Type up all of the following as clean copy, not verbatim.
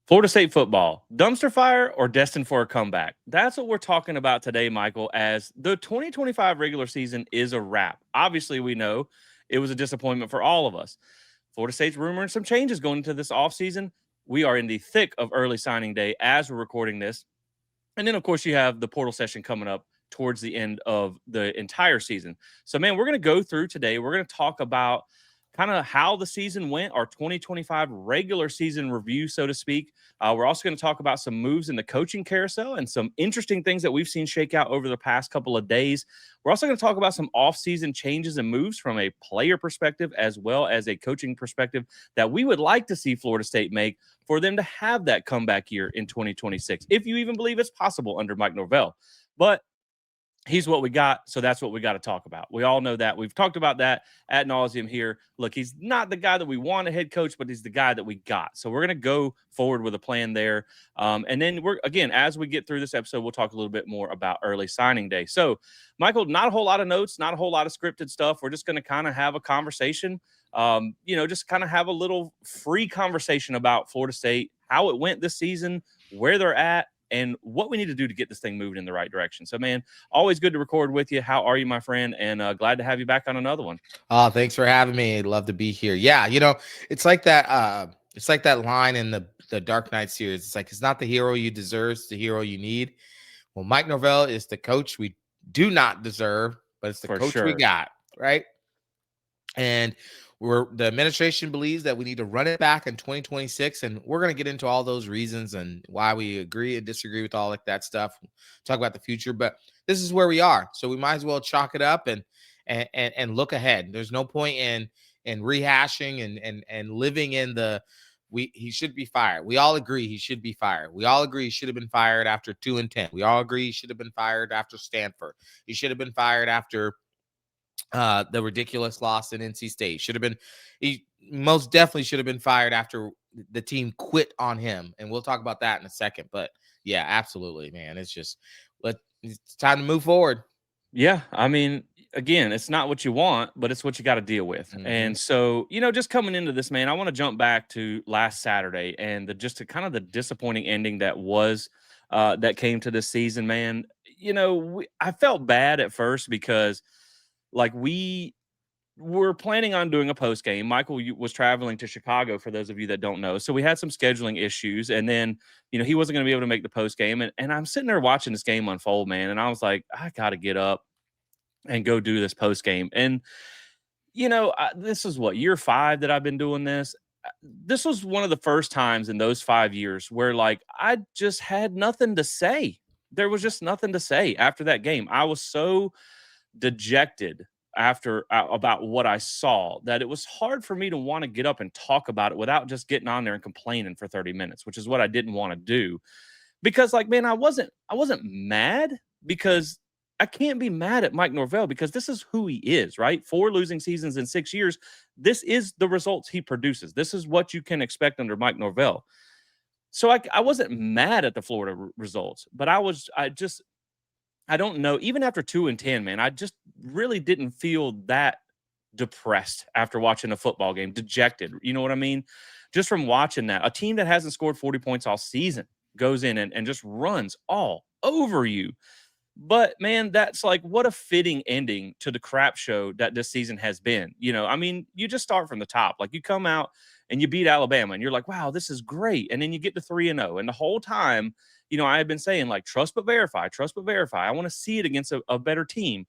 Florida State football, dumpster fire or destined for a comeback? That's what we're talking about today, Michael, as the 2025 regular season is a wrap. Obviously, we know it was a disappointment for all of us. Florida State's rumoring some changes going into this offseason. We are in the thick of early signing day as we're recording this. And then, of course, you have the portal session coming up towards the end of the entire season. So, man, we're going to go through today. We're going to talk about kind of how the season went, our 2025 regular season review, so to speak. We're also going to talk about some moves in the coaching carousel and some interesting things that we've seen shake out over the past couple of days. We're also going to talk about some off-season changes and moves from a player perspective as well as a coaching perspective that we would like to see Florida State make for them to have that comeback year in 2026, if you even believe it's possible under Mike Norvell. But he's what we got, so that's what we got to talk about. We all know that. We've talked about that ad nauseum here. Look, he's not the guy that we want a head coach, but he's the guy that we got. So we're going to go forward with a plan there. And then again, as we get through this episode, we'll talk a little bit more about early signing day. So, Michael, not a whole lot of notes, not a whole lot of scripted stuff. We're just going to kind of have a conversation, just kind of have a little free conversation about Florida State, how it went this season, where they're at, and what we need to do to get this thing moving in the right direction. So, man, always good to record with you. How are you, my friend? And glad to have you back on another one. Oh, thanks for having me. I'd love to be here. Yeah, it's like that. It's like that line in the Dark Knight series. It's like it's not the hero you deserve, it's the hero you need. Well, Mike Norvell is the coach we do not deserve, but it's the For coach we sure. got, right? And the administration believes that we need to run it back in 2026, and we're going to get into all those reasons and why we agree and disagree with all like that stuff. Talk about the future, but this is where we are, so we might as well chalk it up and look ahead. There's no point in rehashing and living in the he should be fired. We all agree he should be fired. We all agree he should have been fired after 2-10. We all agree he should have been fired after Stanford. He should have been fired after the ridiculous loss in NC State. He most definitely should have been fired after the team quit on him. And we'll talk about that in a second. But yeah, absolutely, man. It's time to move forward. Yeah. I mean, again, it's not what you want, but it's what you got to deal with. Mm-hmm. And so, just coming into this, man, I want to jump back to last Saturday and the disappointing ending that came to this season, man. I felt bad at first because like we were planning on doing a post game. Michael was traveling to Chicago, for those of you that don't know. So we had some scheduling issues. And then, he wasn't going to be able to make the post game. And I'm sitting there watching this game unfold, man. And I was like, I got to get up and go do this post game. And, this is what, year 5 that I've been doing this. This was one of the first times in those 5 years where, like, I just had nothing to say. There was just nothing to say after that game. I was so dejected after about what I saw that it was hard for me to want to get up and talk about it without just getting on there and complaining for 30 minutes, which is what I didn't want to do. Because, like, man, I wasn't mad, because I can't be mad at Mike Norvell because this is who he is, right? 4 losing seasons in 6 years. This is the results he produces. This is what you can expect under Mike Norvell. So I wasn't mad at the Florida results, but I don't know. Even after 2-10, man, I just really didn't feel that depressed after watching a football game, dejected. You know what I mean? Just from watching that, a team that hasn't scored 40 points all season goes in and just runs all over you. But man, that's like, what a fitting ending to the crap show that this season has been. I mean, you just start from the top. Like, you come out and you beat Alabama and you're like, wow, this is great. And then you get to 3-0. And the whole time, I have been saying, like, trust but verify, trust but verify. I want to see it against a better team.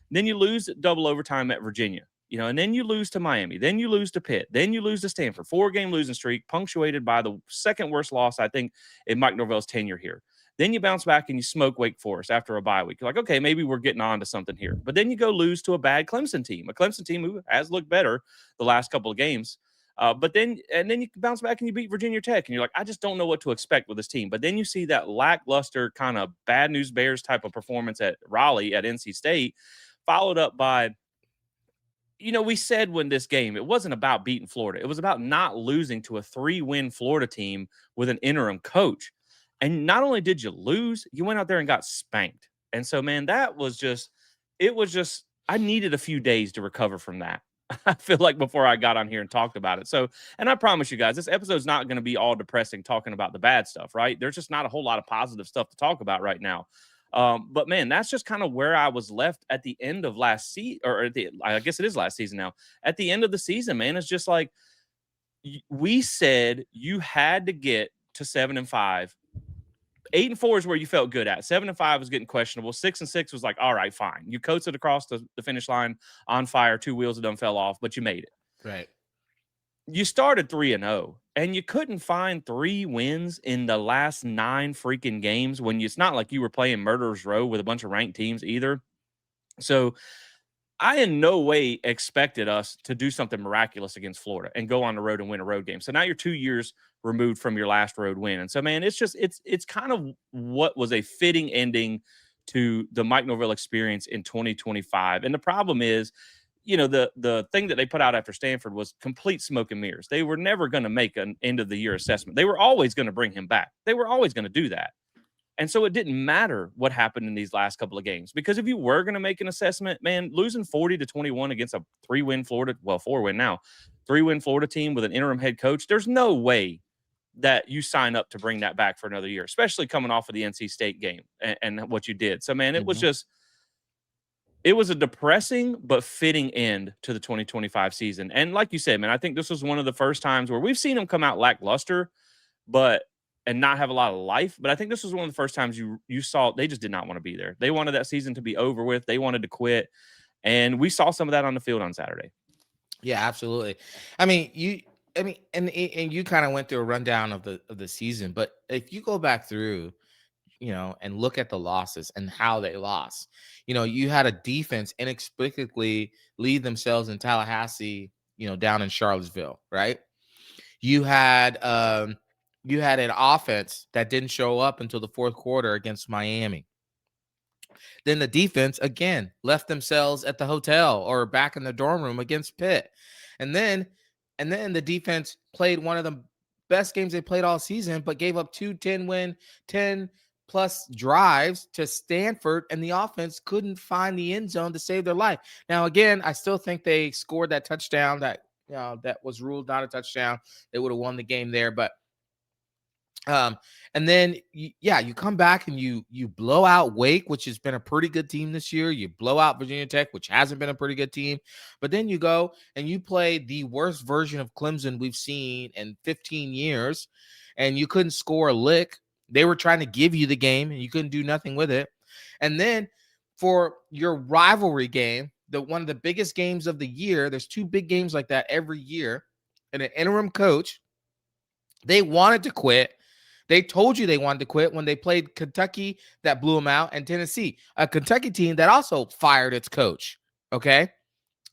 Then you lose double overtime at Virginia, and then you lose to Miami. Then you lose to Pitt. Then you lose to Stanford. 4-game losing streak, punctuated by the second worst loss, I think, in Mike Norvell's tenure here. Then you bounce back and you smoke Wake Forest after a bye week. You're like, okay, maybe we're getting on to something here. But then you go lose to a bad Clemson team, a Clemson team who has looked better the last couple of games. But then you bounce back and you beat Virginia Tech, and you're like, I just don't know what to expect with this team. But then you see that lackluster kind of bad news Bears type of performance at Raleigh at NC State, followed up by, we said when this game, it wasn't about beating Florida. It was about not losing to a 3-win Florida team with an interim coach. And not only did you lose, you went out there and got spanked. And so, man, I needed a few days to recover from that. I feel like before I got on here and talked about it. So, and I promise you guys, this episode's not going to be all depressing talking about the bad stuff, right? There's just not a whole lot of positive stuff to talk about right now. But man, that's just kind of where I was left at the end of last season, or I guess it is last season now. At the end of the season, man, it's just like we said you had to get to 7-5. 8-4 is where you felt good at. 7-5 was getting questionable. 6-6 was like, all right, fine. You coasted across the finish line on fire. Two wheels of them fell off, but you made it. Right. You started 3-0, and you couldn't find 3 wins in the last 9 freaking games when it's not like you were playing Murderer's Row with a bunch of ranked teams either. So I in no way expected us to do something miraculous against Florida and go on the road and win a road game. So now you're 2 years removed from your last road win. And so, man, it's kind of what was a fitting ending to the Mike Norvell experience in 2025. And the problem is, the thing that they put out after Stanford was complete smoke and mirrors. They were never going to make an end of the year assessment. They were always going to bring him back. They were always going to do that. And so it didn't matter what happened in these last couple of games, because if you were going to make an assessment, man, losing 40-21 against a 3-win Florida, well, 4-win now, 3-win Florida team with an interim head coach, there's no way that you sign up to bring that back for another year, especially coming off of the NC State game and what you did. So, man, Mhm. it was a depressing but fitting end to the 2025 season. And like you said, man, I think this was one of the first times where we've seen them come out lackluster, but and not have a lot of life. But I think this was one of the first times you saw they just did not want to be there. They wanted that season to be over with. They wanted to quit. And we saw some of that on the field on Saturday. Yeah, absolutely. I mean, you and you kind of went through a rundown of the season, but if you go back through, and look at the losses and how they lost, you had a defense inexplicably lead themselves in Tallahassee, down in Charlottesville, right? You had you had an offense that didn't show up until the fourth quarter against Miami. Then the defense again left themselves at the hotel or back in the dorm room against Pitt. And then the defense played one of the best games they played all season, but gave up 2 10-win, 10 plus drives to Stanford, and the offense couldn't find the end zone to save their life. Now, again, I still think they scored that touchdown that was ruled not a touchdown. They would have won the game there, but um, and then you come back and you blow out Wake, which has been a pretty good team this year. You blow out Virginia Tech, which hasn't been a pretty good team. But then you go and you play the worst version of Clemson we've seen in 15 years, and you couldn't score a lick. They were trying to give you the game, and you couldn't do nothing with it. And then for your rivalry game, one of the biggest games of the year, there's 2 big games like that every year, and an interim coach, they wanted to quit. They told you they wanted to quit when they played Kentucky, that blew them out, and Tennessee, a Kentucky team that also fired its coach. Okay.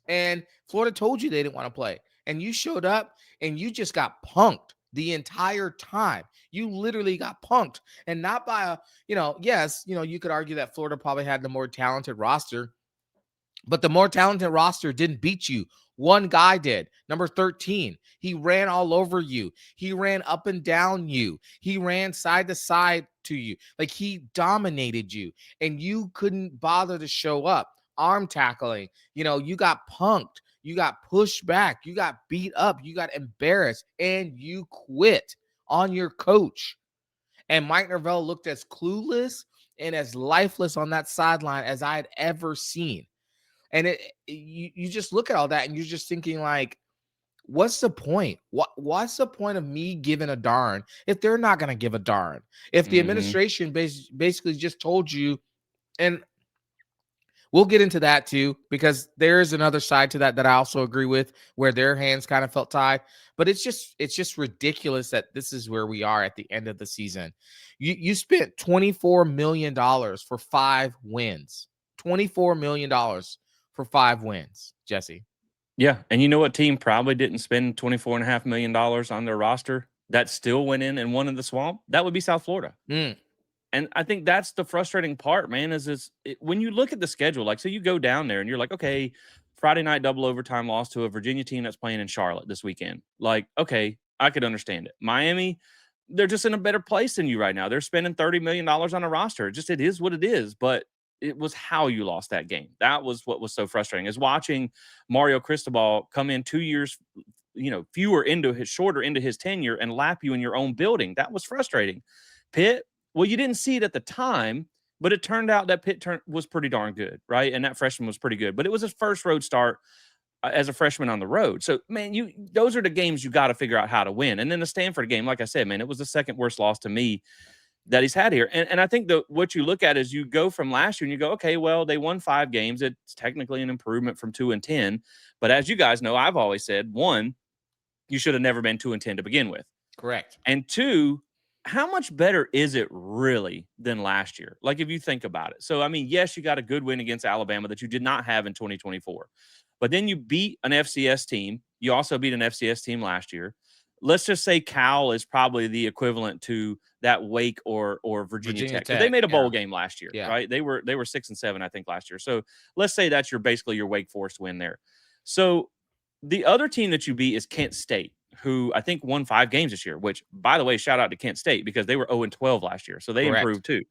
And Florida told you they didn't want to play. And you showed up and you just got punked the entire time. You literally got punked. And not by yes, you could argue that Florida probably had the more talented roster, but the more talented roster didn't beat you. One guy did, number 13. He ran all over you. He ran up and down you. He ran side to side to you. Like, he dominated you, and you couldn't bother to show up. Arm tackling, you got punked. You got pushed back. You got beat up. You got embarrassed, and you quit on your coach. And Mike Norvell looked as clueless and as lifeless on that sideline as I had ever seen. And you just look at all that and you're just thinking, like, what's the point? What's the point of me giving a darn if they're not going to give a darn? If the Mm-hmm. administration basically just told you, and we'll get into that too, because there is another side to that I also agree with, where their hands kind of felt tied. But it's just ridiculous that this is where we are at the end of the season. You spent $24 million for 5 wins. $24 million for 5 wins, Jesse. Yeah. And you know what team probably didn't spend $24.5 million on their roster that still went in and won in the swamp? That would be South Florida. Mm, And I think that's the frustrating part, man, when you look at the schedule, like, so you go down there and you're like, okay, Friday night double overtime loss to a Virginia team that's playing in Charlotte this weekend. Like, okay, I could understand it. Miami, they're just in a better place than you right now. They're spending $30 million on a roster. It is what it is. But it was how you lost that game. That was what was so frustrating, is watching Mario Cristobal come in 2 years, fewer into his shorter into his tenure and lap you in your own building. That was frustrating. Pitt, well, you didn't see it at the time, but it turned out that Pitt was pretty darn good, right? And that freshman was pretty good, but it was his first road start as a freshman on the road. So, man, those are the games you got to figure out how to win. And then the Stanford game, like I said, man, it was the second worst loss to me that he's had here. And I think what you look at is you go from last year and you go, okay, well, they won 5 games. It's technically an improvement from 2-10. But as you guys know, I've always said, one, you should have never been 2-10 to begin with. Correct. And two, how much better is it really than last year? Like, if you think about it. So, I mean, yes, you got a good win against Alabama that you did not have in 2024. But then you beat an FCS team. You also beat an FCS team last year. Let's just say Cal is probably the equivalent to that Wake or Virginia Virginia Tech, because they Tech. made a Yeah. bowl game last year, Yeah. right? They were 6-7, I think, last year. So let's say that's basically your Wake Forest win there. So the other team that you beat is Kent State, who I think won 5 games this year, which, by the way, shout out to Kent State because they were 0-12 last year. So they Correct. improved too.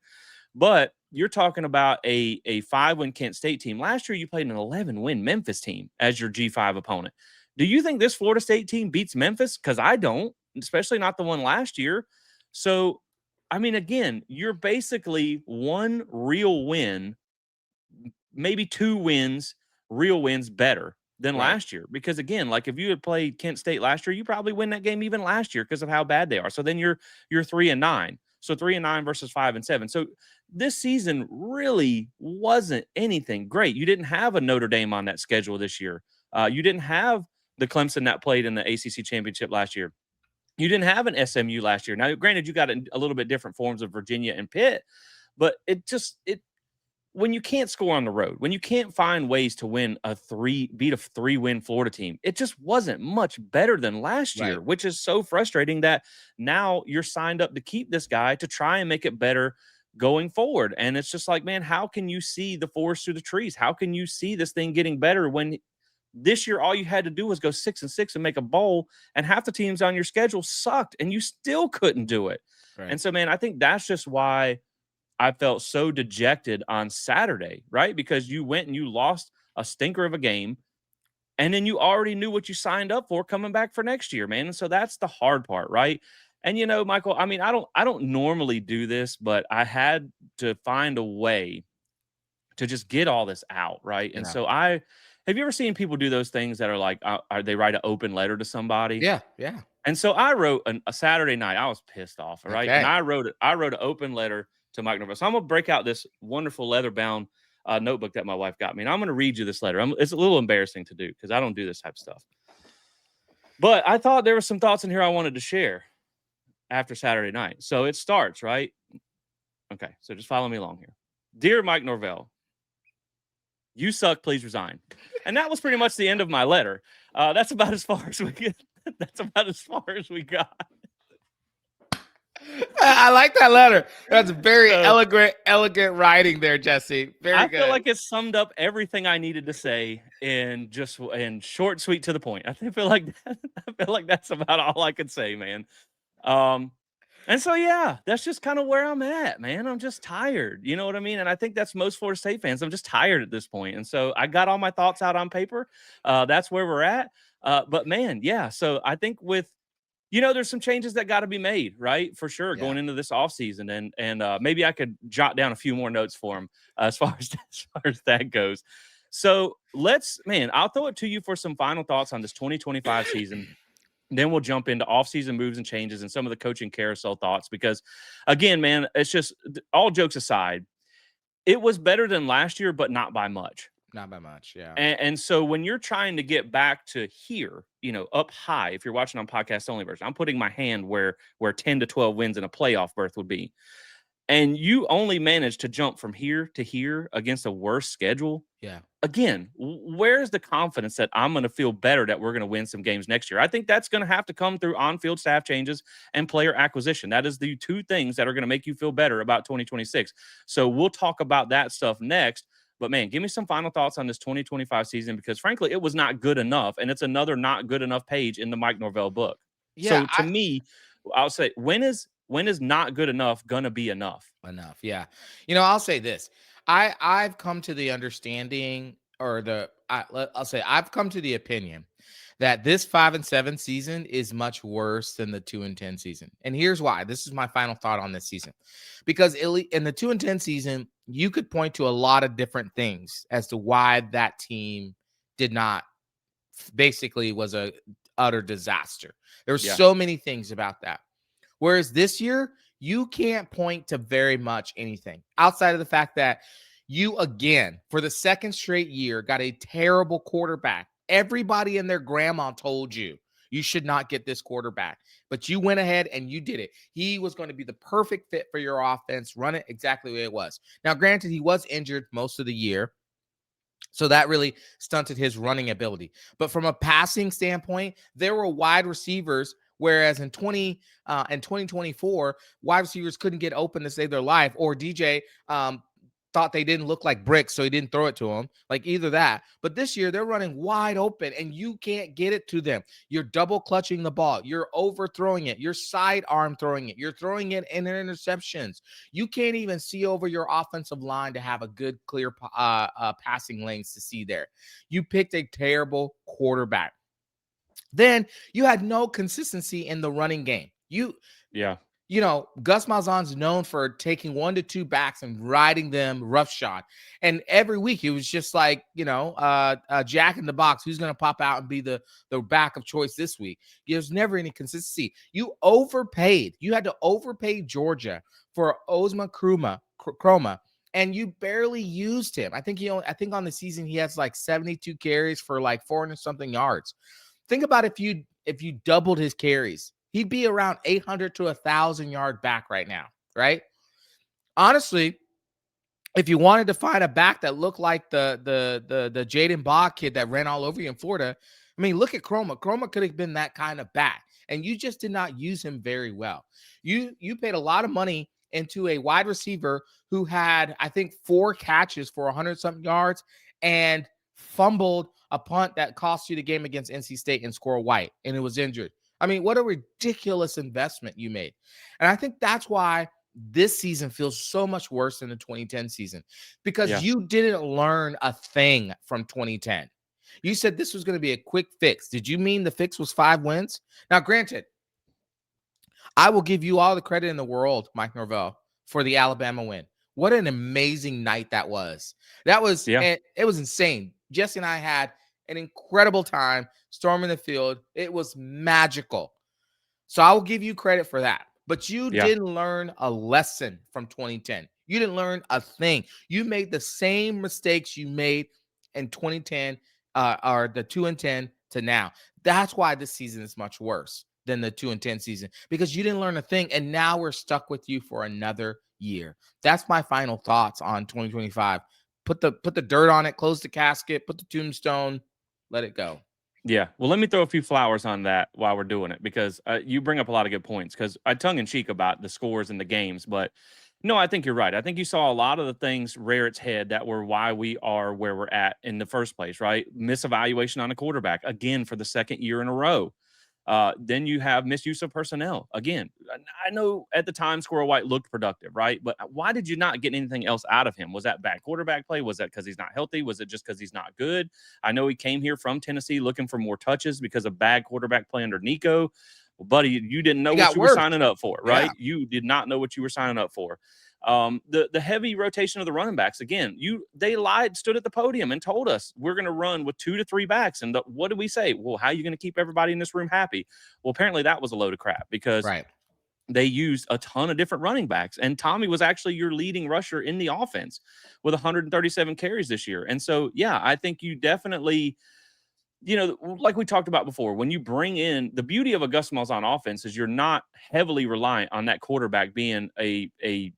But you're talking about a 5-win Kent State team. Last year, you played an 11-win Memphis team as your G5 opponent. Do you think this Florida State team beats Memphis? Because I don't, especially not the one last year. So, I mean, again, you're basically one real win, maybe 2 wins, real wins better than Right. last year. Because again, like if you had played Kent State last year, you probably win that game even last year because of how bad they are. So then you're 3-9. So 3-9 versus 5-7. So this season really wasn't anything great. You didn't have a Notre Dame on that schedule this year. You didn't have the Clemson that played in the ACC championship last year. You didn't have an SMU last year. Now, granted, you got a little bit different forms of Virginia and Pitt, but it when you can't score on the road, when you can't find ways to beat a 3-win Florida team, it just wasn't much better than last Right. year, which is so frustrating that now you're signed up to keep this guy to try and make it better going forward. And it's just like, man, how can you see the forest through the trees? How can you see this thing getting better when this year all you had to do was go 6-6 and make a bowl, and half the teams on your schedule sucked and you still couldn't do it? Right. And so, man, I think that's just why I felt so dejected on Saturday, right? Because you went and you lost a stinker of a game, and then you already knew what you signed up for coming back for next year, man. And so that's the hard part, right? And Michael, I mean, I don't normally do this, but I had to find a way to just get all this out, right? And Yeah. so have you ever seen people do those things that are like, are they write an open letter to somebody? Yeah. Yeah. And so I wrote a Saturday night. I was pissed off, all right? And Okay. I wrote an open letter to Mike Norvell. So I'm gonna break out this wonderful leather bound notebook that my wife got me, and I'm gonna read you this letter. It's a little embarrassing to do because I don't do this type of stuff. But I thought there were some thoughts in here I wanted to share after Saturday night. So it starts right. Okay, so just follow me along here. Dear Mike Norvell, you suck. Please resign. And that was pretty much the end of my letter. That's about as far as we get. That's about as far as we got. I like that letter. That's very So, elegant writing there, Jesse. Very I good. feel like it summed up everything I needed to say in short, sweet, to the point. Feel like I feel like that's about all I could say, man. And so yeah, that's just kind of where I'm at, man. I'm just tired. You know what I mean? And I think that's most Florida State fans. I'm just tired at this point. And so I got all my thoughts out on paper. That's where we're at. But man, yeah. So I think there's some changes that got to be made, right? For sure, Yeah. going into this offseason. And maybe I could jot down a few more notes for him as far as that goes. So I'll throw it to you for some final thoughts on this 2025 season. Then we'll jump into offseason moves and changes and some of the coaching carousel thoughts. Because again, man, it's just all jokes aside, it was better than last year, but not by much. Not by much. Yeah. And so when you're trying to get back to here, up high, if you're watching on podcast only version, I'm putting my hand where 10 to 12 wins in a playoff berth would be. And you only managed to jump from here to here against a worse schedule. Yeah. Again, where's the confidence that I'm going to feel better that we're going to win some games next year? I think that's going to have to come through on-field staff changes and player acquisition. That is the two things that are going to make you feel better about 2026. So we'll talk about that stuff next. But, man, give me some final thoughts on this 2025 season because, frankly, it was not good enough, and it's another not good enough page in the Mike Norvell book. Yeah. So, to me, I'll say, when is not good enough going to be enough? Enough. Yeah. I'll say this. I've come to the understanding, or I'll say I've come to the opinion that this 5-7 season is much worse than the 2-10 season. And here's why. This is my final thought on this season. Because in the 2-10 season, you could point to a lot of different things as to why that team did not basically was a utter disaster. There's Yeah. so many things about that. Whereas this year, you can't point to very much anything outside of the fact that you, again, for the second straight year, got a terrible quarterback. Everybody and their grandma told you you should not get this quarterback, but you went ahead and you did it. He was going to be the perfect fit for your offense, run it exactly the way it was. Now, granted, he was injured most of the year, so that really stunted his running ability. But from a passing standpoint, there were wide receivers, whereas in 2024, wide receivers couldn't get open to save their life, or DJ thought they didn't look like bricks, so he didn't throw it to them. Like either that. But this year they're running wide open and you can't get it to them. You're double clutching the ball. You're overthrowing it. You're sidearm throwing it. You're throwing it in interceptions. You can't even see over your offensive line to have a good, clear passing lanes to see there. You picked a terrible quarterback. Then you had no consistency in the running game. Yeah. Gus Malzahn's known for taking 1 to 2 backs and riding them roughshod. And every week it was just like, Jack in the box. Who's going to pop out and be the back of choice this week? There's never any consistency. You overpaid. You had to overpay Georgia for Ozma Chroma, and you barely used him. I think on the season he has like 72 carries for like 400 something yards. Think about if you doubled his carries, he'd be around 800 to 1,000 yard back right now, right? Honestly, if you wanted to find a back that looked like the Jaden Baugh kid that ran all over you in Florida, I mean, look at Chroma. Chroma could have been that kind of back, and you just did not use him very well. You paid a lot of money into a wide receiver who had, I think, 4 catches for 100 something yards and fumbled a punt that cost you the game against NC State and Squirrel White, and it was injured. I mean, what a ridiculous investment you made. And I think that's why this season feels so much worse than the 2010 season, because Yeah. you didn't learn a thing from 2010. You said this was going to be a quick fix. Did you mean the fix was 5 wins? Now, granted, I will give you all the credit in the world, Mike Norvell, for the Alabama win. What an amazing night that was. Yeah. It was insane. Jesse and I had an incredible time storming the field. It was magical. So I will give you credit for that. But you Yeah. didn't learn a lesson from 2010. You didn't learn a thing. You made the same mistakes you made in 2010, or the 2-10 to now. That's why this season is much worse than the 2-10 season, because you didn't learn a thing, and now we're stuck with you for another year. That's my final thoughts on 2025. Put the dirt on it, close the casket, put the tombstone, let it go. Yeah. Well, let me throw a few flowers on that while we're doing it, because you bring up a lot of good points. Because I tongue in cheek about the scores and the games, but no, I think you're right. I think you saw a lot of the things rear its head that were why we are where we're at in the first place, right? Misevaluation on a quarterback again for the second year in a row. Then you have misuse of personnel. Again, I know at the time Squirrel White looked productive, right? But why did you not get anything else out of him? Was that bad quarterback play? Was that because he's not healthy? Was it just because he's not good? I know he came here from Tennessee looking for more touches because of bad quarterback play under Nico. Well, buddy, you didn't know It what got you were worse. signing up for, Yeah. right? You did not know what you were signing up for. The heavy rotation of the running backs again. They lied, stood at the podium, and told us we're going to run with 2 to 3 backs. And what did we say? Well, how are you going to keep everybody in this room happy? Well, apparently that was a load of crap, because Right. they used a ton of different running backs, and Tommy was actually your leading rusher in the offense with 137 carries this year. And so, yeah, I think you definitely, like we talked about before, when you bring in, the beauty of a Gus Malzahn offense is you're not heavily reliant on that quarterback being a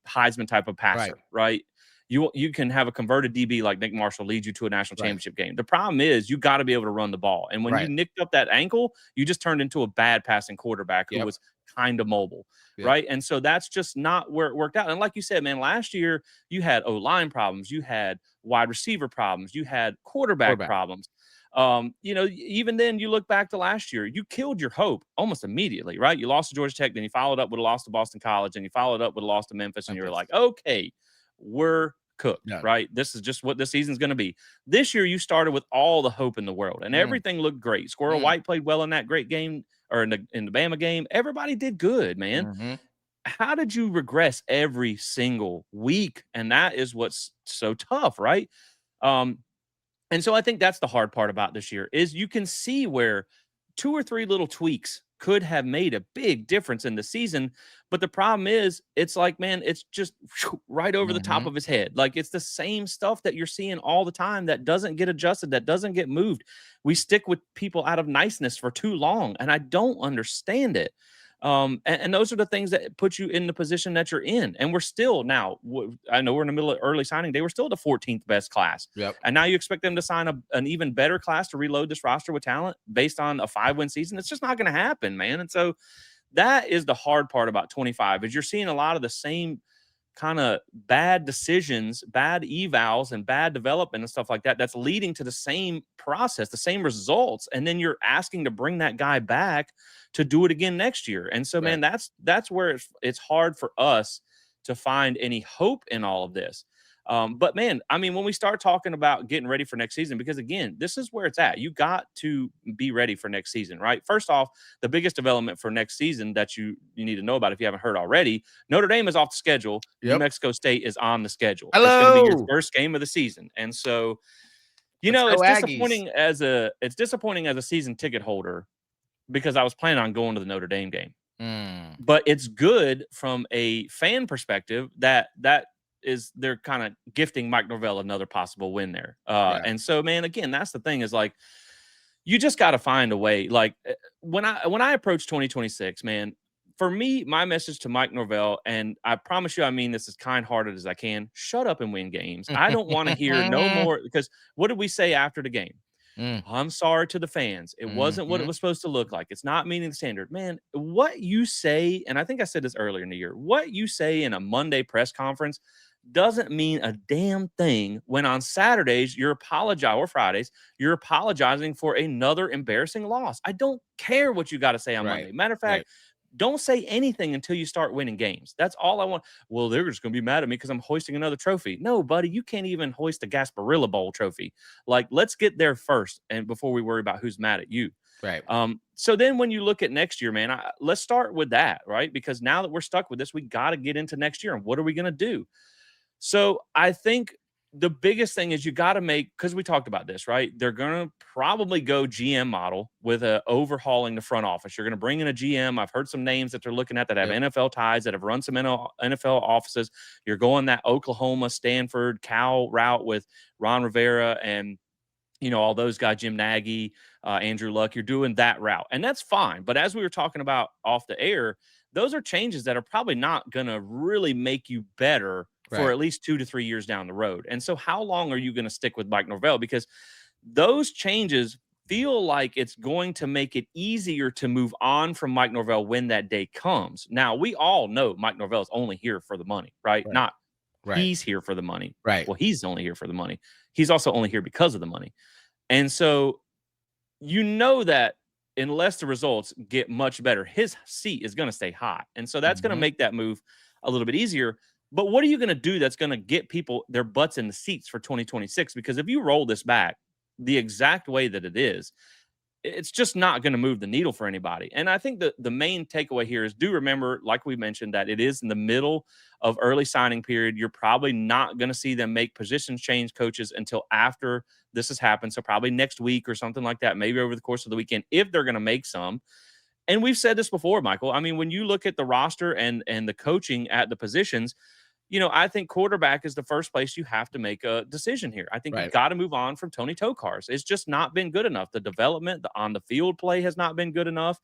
Heisman type of Right. passer, right? You can have a converted DB like Nick Marshall lead you to a national Right. championship game. The problem is you got to be able to run the ball. And when you Right. nicked up that ankle, you just turned into a bad passing quarterback who Yep. was kind of mobile, Yep. right? And so that's just not where it worked out. And like you said, man, last year you had O-line problems, you had wide receiver problems, you had quarterback Quarterback. problems. Even then, you look back to last year, you killed your hope almost immediately, right? You lost to Georgia Tech, then you followed up with a loss to Boston College, and you followed up with a loss to Memphis, and you were Memphis. like, okay, we're cooked, No. right? This is just what this season's going to be. This year, you started with all the hope in the world, and Mm, everything looked great. Squirrel mm, White played well in that great game, or in the Bama game. Everybody did good, man. mhm. How did you regress every single week? And that is what's so tough, right? Um, and so I think that's the hard part about this year is you can see where 2 or 3 little tweaks could have made a big difference in the season, but the problem is it's like, man, it's just right over the top Mhm. of his head. Like it's the same stuff that you're seeing all the time that doesn't get adjusted, that doesn't get moved. We stick with people out of niceness for too long, and I don't understand it. And those are the things that put you in the position that you're in. And we're still now, I know we're in the middle of early signing day. We're still the 14th best class. Yep. And now you expect them to sign an even better class to reload this roster with talent based on a 5-win season. It's just not going to happen, man. And so that is the hard part about 25 is you're seeing a lot of the same kind of bad decisions, bad evals, and bad development and stuff like that. That's leading to the same process, the same results, and then you're asking to bring that guy back to do it again next year. And so, Right. man, that's where it's hard for us to find any hope in all of this. But man, I mean, when we start talking about getting ready for next season, because again, this is where it's at. You got to be ready for next season, right? First off, the biggest development for next season that you need to know about if you haven't heard already, Notre Dame is off the schedule. New Yep. Mexico State is on the schedule. It's going to be your Hello. first game of the season. And so, Let's go Aggies. it's disappointing as a season ticket holder because I was planning on going to the Notre Dame game. Mm, But it's good from a fan perspective that is they're kind of gifting Mike Norvell another possible win there. yeah. And so, man, again, that's the thing is like you just got to find a way. Like when I approach 2026, man, for me, my message to Mike Norvell, and I promise you, I mean this as kind-hearted as I can. Shut up and win games. I don't want to hear no more because what did we say after the game? Mm, I'm sorry to the fans. It wasn't what it mhm. was supposed to look like. It's not meeting the standard. Man, what you say, and I think I said this earlier in the year, what you say in a Monday press conference doesn't mean a damn thing when on Saturdays you're apologizing or Fridays, you're apologizing for another embarrassing loss. I don't care what you got to say on Right. Monday. Matter of Right. fact, don't say anything until you start winning games. That's all I want. Well, they're just going to be mad at me because I'm hoisting another trophy. No, buddy, you can't even hoist a Gasparilla Bowl trophy. Like, let's get there first, and before we worry about who's mad at you. Right. So then when you look at next year, man, let's start with that, right? Because now that we're stuck with this, we got to get into next year, and what are we going to do? So I think the biggest thing is you got to make because we talked about this, right? They're going to probably go GM model with a overhauling the front office. You're going to bring in a GM. I've heard some names that they're looking at that have Yep. NFL ties that have run some NFL offices. You're going that Oklahoma, Stanford, Cal route with Ron Rivera and all those guys, Jim Nagy, Andrew Luck, you're doing that route. And that's fine. But as we were talking about off the air, those are changes that are probably not going to really make you better for Right. at least 2 to 3 years down the road. And so, how long are you going to stick with Mike Norvell? Because those changes feel like it's going to make it easier to move on from Mike Norvell when that day comes. Now, we all know Mike Norvell is only here for the money, right? Right. Not Right. he's here for the money. Right. Well, he's only here for the money. He's also only here because of the money. And so you know that unless the results get much better, his seat is going to stay hot. And so that's going to Mhm. make that move a little bit easier. But what are you going to do that's going to get people their butts in the seats for 2026? Because if you roll this back the exact way that it is, it's just not going to move the needle for anybody. And I think the main takeaway here is do remember, like we mentioned, that it is in the middle of early signing period. You're probably not going to see them make positions change coaches until after this has happened. So probably next week or something like that, maybe over the course of the weekend, if they're going to make some. And we've said this before, Michael. I mean, when you look at the roster and the coaching at the positions, I think quarterback is the first place you have to make a decision here. I think you Right. got to move on from Tony Tokars. It's just not been good enough. The development, the on the field play has not been good enough.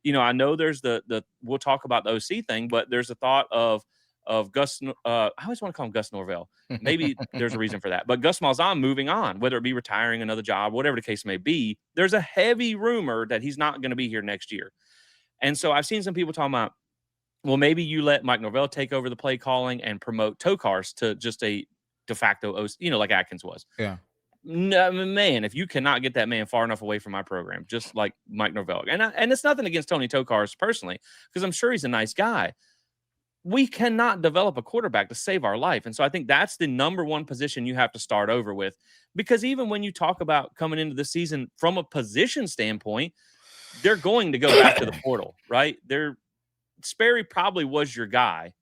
I know there's the we'll talk about the OC thing, but there's a thought of Gus. I always want to call him Gus Norvell. Maybe there's a reason for that. But Gus Malzahn moving on, whether it be retiring another job, whatever the case may be, there's a heavy rumor that he's not going to be here next year. And so I've seen some people talking about, well, maybe you let Mike Norvell take over the play calling and promote Tokars to just a de facto OC, like Atkins was. Yeah. No, man, if you cannot get that man far enough away from my program, just like Mike Norvell, and it's nothing against Tony Tokars personally, because I'm sure he's a nice guy. we cannot develop a quarterback to save our life. And so I think that's the number one position you have to start over with. Because even when you talk about coming into the season from a position standpoint, they're going to go back to the portal, right? Sperry probably was your guy.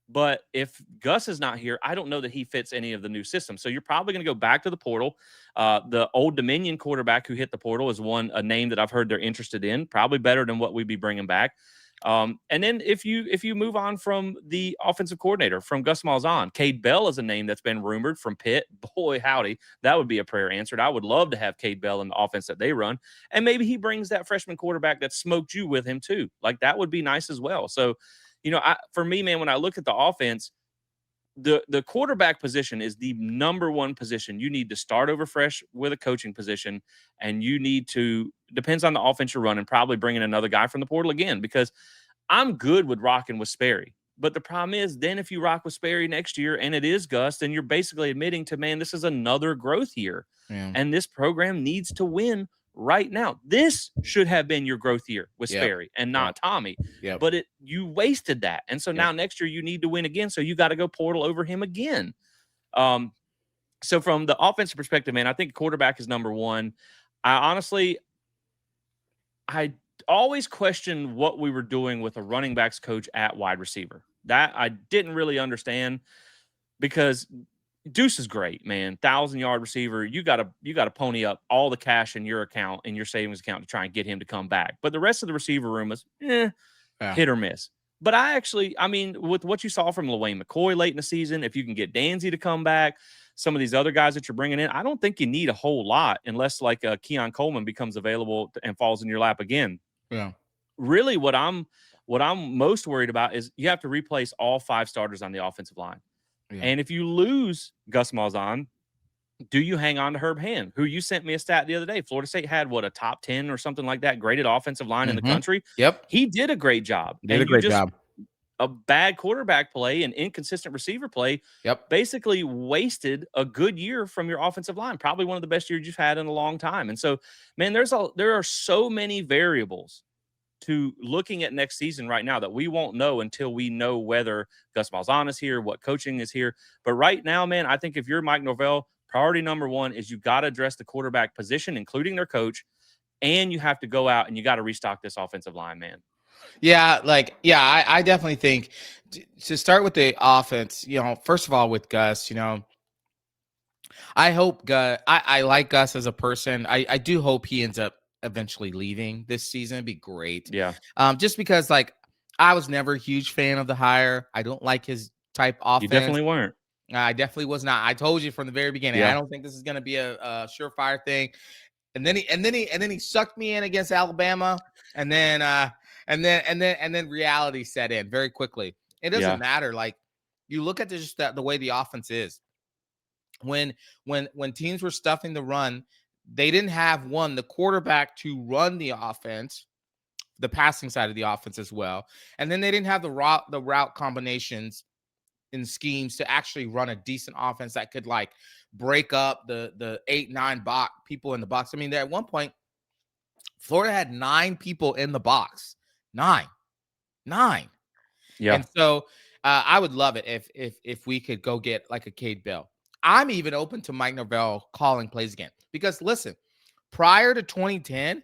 But if Gus is not here, I don't know that he fits any of the new systems. So you're probably going to go back to the portal. The Old Dominion quarterback who hit the portal is a name that I've heard they're interested in. Probably better than what we'd be bringing back. And then if you move on from the offensive coordinator from Gus Malzahn, Cade Bell is a name that's been rumored from Pitt. Boy, howdy, that would be a prayer answered. I would love to have Cade Bell in the offense that they run, and maybe he brings that freshman quarterback that smoked you with him too. Like that would be nice as well. So for me, man, when I look at the offense, the quarterback position is the number one position. You need to start over fresh with a coaching position, and you need to, depends on the offense you're running, probably bringing another guy from the portal again, because I'm good with rocking with Sperry. But the problem is, then if you rock with Sperry next year and it is Gus, then you're basically admitting to, man, this is another growth year. Yeah. And this program needs to win right now. This should have been your growth year with Yep. Sperry and not Tommy. Yep. But you wasted that. And so now next year you need to win again. So you got to go portal over him again. So from the offensive perspective, man, I think quarterback is number one. I always questioned what we were doing with a running backs coach at wide receiver. That I didn't really understand, because Deuce is great, man. 1,000-yard receiver. You got to pony up all the cash in your account, in your savings account, to try and get him to come back. But the rest of the receiver room is hit or miss. But with what you saw from LaWayne McCoy late in the season, if you can get Danzy to come back, some of these other guys that you're bringing in, I don't think you need a whole lot, unless like Keon Coleman becomes available and falls in your lap again. Yeah. Really, what I'm most worried about is you have to replace all 5 starters on the offensive line. Yeah. And if you lose Gus Malzahn, do you hang on to Herb Hand, who you sent me a stat the other day? Florida State had a top 10 or something like that graded offensive line in the country. Yep. He did a great job. Did a great job. A bad quarterback play and inconsistent receiver play basically wasted a good year from your offensive line. Probably one of the best years you've had in a long time. And so, man, there are so many variables to looking at next season right now that we won't know until we know whether Gus Malzahn is here, what coaching is here. But right now, man, I think if you're Mike Norvell, priority number one is you got to address the quarterback position, including their coach, and you have to go out and you got to restock this offensive line, man. Yeah, I definitely think to start with the offense, first of all with Gus, I hope Gus, I like Gus as a person. I do hope he ends up eventually leaving this season. It'd be great. Yeah. Just because I was never a huge fan of the hire. I don't like his type offense. You definitely weren't. I definitely was not. I told you from the very beginning. I don't think this is going to be a surefire thing. And then he sucked me in against Alabama, and then reality set in very quickly. It doesn't matter. Like, you look at the way the offense is. When teams were stuffing the run, they didn't have the quarterback to run the offense, the passing side of the offense as well, and then they didn't have the route combinations in schemes to actually run a decent offense that could break up the 8-9 box people in the box. I mean, at one point, Florida had 9 people in the box. 9. Yeah. And so I would love it if we could go get a Cade Bell. I'm even open to Mike Norvell calling plays again, because listen, prior to 2010,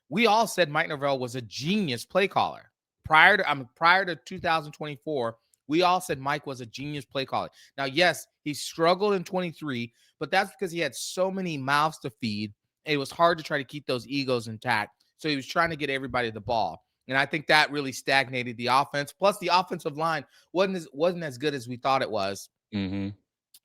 we all said Mike Norvell was a genius play caller. Prior to 2024, we all said Mike was a genius play caller. Now, yes, he struggled in 23, but that's because he had so many mouths to feed. It was hard to try to keep those egos intact. So he was trying to get everybody the ball. And I think that really stagnated the offense. Plus, the offensive line wasn't as good as we thought it was in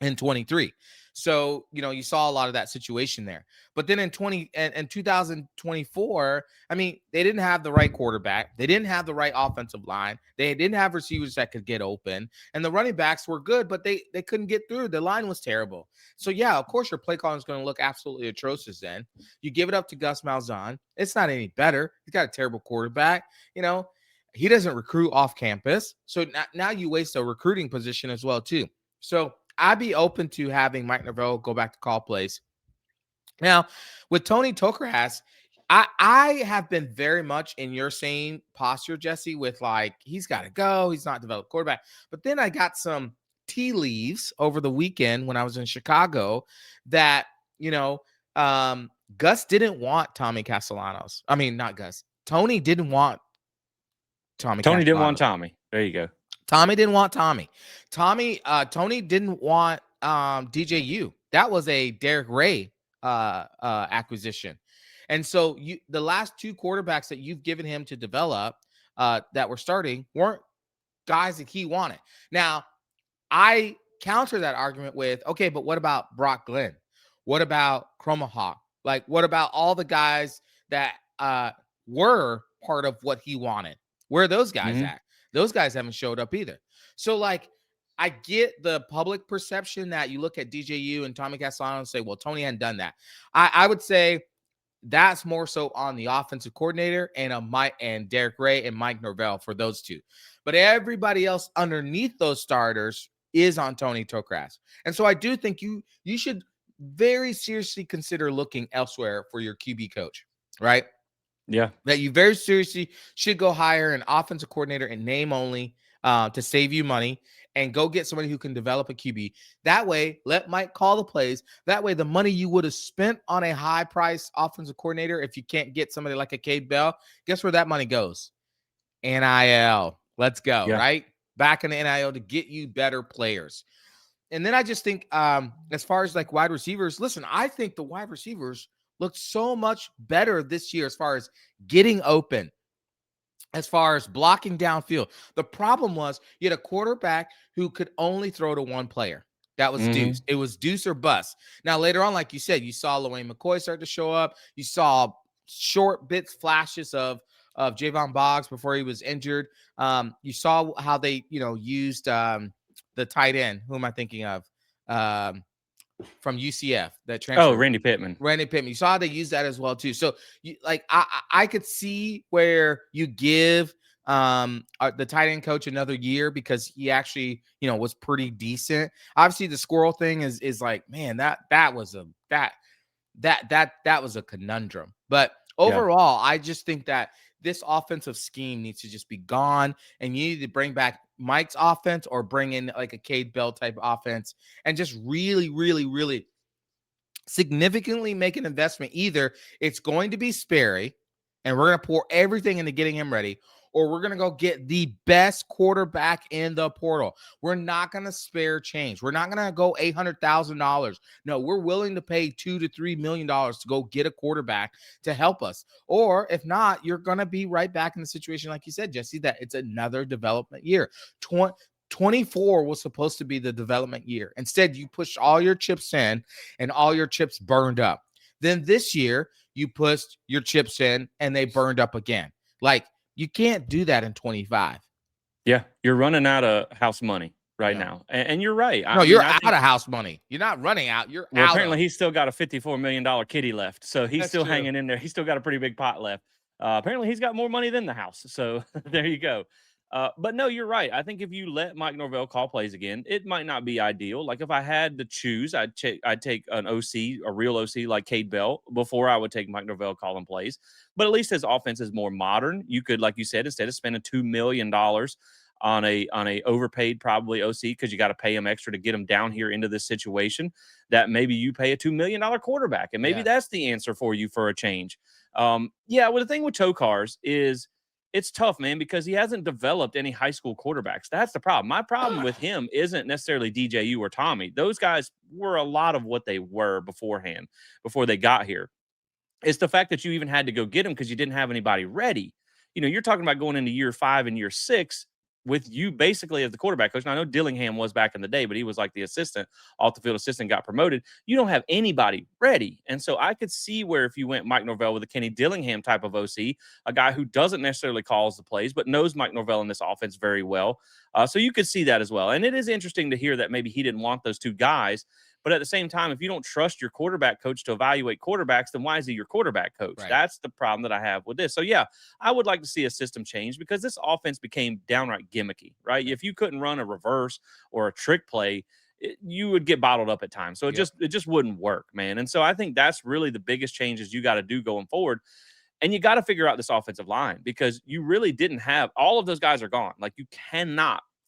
23. So, you saw a lot of that situation there. But then in 2024, I mean, they didn't have the right quarterback. They didn't have the right offensive line. They didn't have receivers that could get open. And the running backs were good, but they couldn't get through. The line was terrible. So, yeah, of course, your play calling is going to look absolutely atrocious then. You give it up to Gus Malzahn. It's not any better. He's got a terrible quarterback. He doesn't recruit off campus. So now you waste a recruiting position as well, too. So I'd be open to having Mike Norvell go back to call plays. Now, with Tony Tokarz, I have been very much in your same posture, Jesse, with like he's got to go. He's not developed quarterback. But then I got some tea leaves over the weekend when I was in Chicago that you know Gus didn't want Tommy Castellanos. I mean, not Gus. Tony didn't want Tommy Tony didn't want Castellanos. Tommy. There you go. Tommy didn't want Tommy. Tony didn't want DJU. That was a Derek Ray acquisition. And so the last two quarterbacks that you've given him to develop that were starting weren't guys that he wanted. Now, I counter that argument with, okay, but what about Brock Glenn? What about Chromahawk? Like, what about all the guys that were part of what he wanted? Where are those guys Mhm. at? Those guys haven't showed up either. So, like, I get the public perception that you look at DJU and Tommy Castellano and say, well, Tony hadn't done that. I would say that's more so on the offensive coordinator and Mike and Derek Ray and Mike Norvell for those two. But everybody else underneath those starters is on Tony Tokras. And so I do think you should very seriously consider looking elsewhere for your QB coach, right? Yeah. That you very seriously should go hire an offensive coordinator in name only to save you money and go get somebody who can develop a QB. That way, let Mike call the plays. That way, the money you would have spent on a high price offensive coordinator, if you can't get somebody like a Cade Bell, guess where that money goes? NIL. Let's go, Yeah. right? Back in the NIL to get you better players. And then I just think, as far as like wide receivers, listen, I think the wide receivers looked so much better this year as far as getting open, as far as blocking downfield. The problem was you had a quarterback who could only throw to one player. That was Deuce. Mhm. It was Deuce or bust. Now, later on, like you said, you saw Lorraine McCoy start to show up. You saw short bits, flashes of Javon Boggs before he was injured. You saw how they, used the tight end. Who am I thinking of? Um, from UCF that Oh, transferred. Randy Pittman. Randy Pittman. You saw how they use that as well too. So I could see where you give the tight end coach another year because he actually was pretty decent. Obviously, the squirrel thing is like, man, that was a conundrum. But Yeah. overall, I just think that this offensive scheme needs to just be gone, and you need to bring back Mike's offense or bring in like a Cade Bell type offense and just really, really, really significantly make an investment. Either it's going to be Sperry and we're going to pour everything into getting him ready, or we're going to go get the best quarterback in the portal. We're not going to spare change. We're not going to go $800,000. No, we're willing to pay $2 to $3 million to go get a quarterback to help us. Or if not, you're going to be right back in the situation, like you said, Jesse, that it's another development year. 24 was supposed to be the development year. Instead, you pushed all your chips in and all your chips burned up. Then this year, you pushed your chips in and they burned up again. Like, you can't do that in 25. Yeah. You're running out of house money right Yeah. now. And you're right. No, I mean, you're I out think of house money. You're not running out. You're well, out apparently of. he's still got a $54 million kitty left. So he's That's still true. hanging in there. He's still got a pretty big pot left. Apparently he's got more money than the house. So there you go. But no, you're right. I think if you let Mike Norvell call plays again, it might not be ideal. Like if I had to choose, I'd take an OC, a real OC like Cade Bell before I would take Mike Norvell calling plays. But at least his offense is more modern. You could, like you said, instead of spending $2 million on a overpaid probably OC because you got to pay him extra to get him down here into this situation, that maybe you pay a $2 million quarterback, and maybe Yeah. that's the answer for you for a change. Yeah, well, the thing with Tokars is it's tough, man, because he hasn't developed any high school quarterbacks. That's the problem. My problem with him isn't necessarily DJU or Tommy. Those guys were a lot of what they were beforehand, before they got here. It's the fact that you even had to go get him because you didn't have anybody ready. You're talking about going into year 5 and year 6 with you basically as the quarterback coach. Now, I know Dillingham was back in the day, but he was like the assistant, off the field assistant, got promoted. You don't have anybody ready. And so I could see where if you went Mike Norvell with a Kenny Dillingham type of OC, a guy who doesn't necessarily calls the plays, but knows Mike Norvell in this offense very well. So you could see that as well. And it is interesting to hear that maybe he didn't want those two guys. But at the same time, if you don't trust your quarterback coach to evaluate quarterbacks, then why is he your quarterback coach? Right. That's the problem that I have with this. So, yeah, I would like to see a system change because this offense became downright gimmicky, right? If you couldn't run a reverse or a trick play, you would get bottled up at times. So Yep. it just wouldn't work, man. And so I think that's really the biggest changes you got to do going forward. And you got to figure out this offensive line because you really didn't have all of those guys are gone. Like you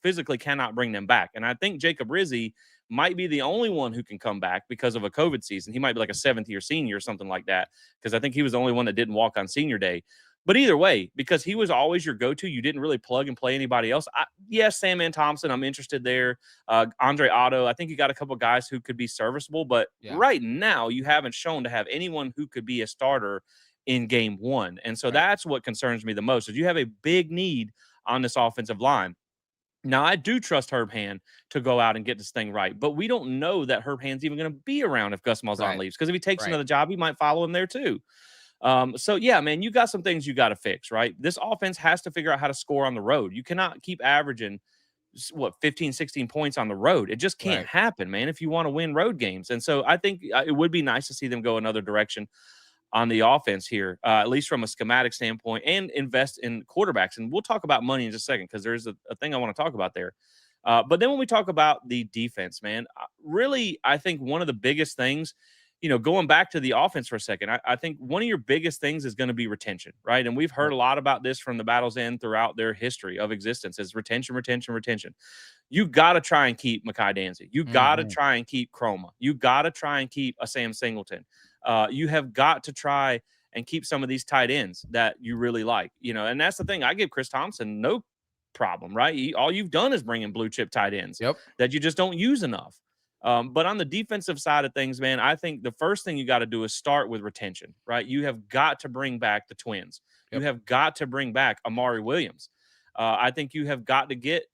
physically cannot bring them back. And I think Jacob Rizzi might be the only one who can come back because of a COVID season. He might be like a seventh year senior or something like that because I think he was the only one that didn't walk on senior day. But either way, because he was always your go-to, you didn't really plug and play anybody else. Yes, Sandman Thompson, I'm interested there. Andre Otto, I think you got a couple guys who could be serviceable, but Yeah. right now you haven't shown to have anyone who could be a starter in game one. And so Right. that's what concerns me the most is you have a big need on this offensive line. Now, I do trust Herb Hand to go out and get this thing right, but we don't know that Herb Hand's even going to be around if Gus Malzahn Right. leaves because if he takes Right. another job, he might follow him there too. So yeah, man, you got some things you got to fix, right? This offense has to figure out how to score on the road. You cannot keep averaging what 15, 16 points on the road. It just can't Right. happen, man, if you want to win road games. And so I think it would be nice to see them go another direction on the offense here, at least from a schematic standpoint, and invest in quarterbacks. And we'll talk about money in just a second because there's a thing I want to talk about there. But then when we talk about the defense, man, really, I think one of the biggest things, going back to the offense for a second, I think one of your biggest things is going to be retention, right? And we've heard Right. a lot about this from the Battle's End throughout their history of existence is retention, retention, retention. You got to try and keep Makai Danzig. You got to Mhm. try and keep Chroma. You got to try and keep a Sam Singleton. You have got to try and keep some of these tight ends that you really like, and that's the thing. I give Chris Thompson no problem, right? All you've done is bring in blue chip tight ends Yep. that you just don't use enough. But on the defensive side of things, man, I think the first thing you got to do is start with retention, right? You have got to bring back the twins. You Yep. have got to bring back Amari Williams. I think you have got to get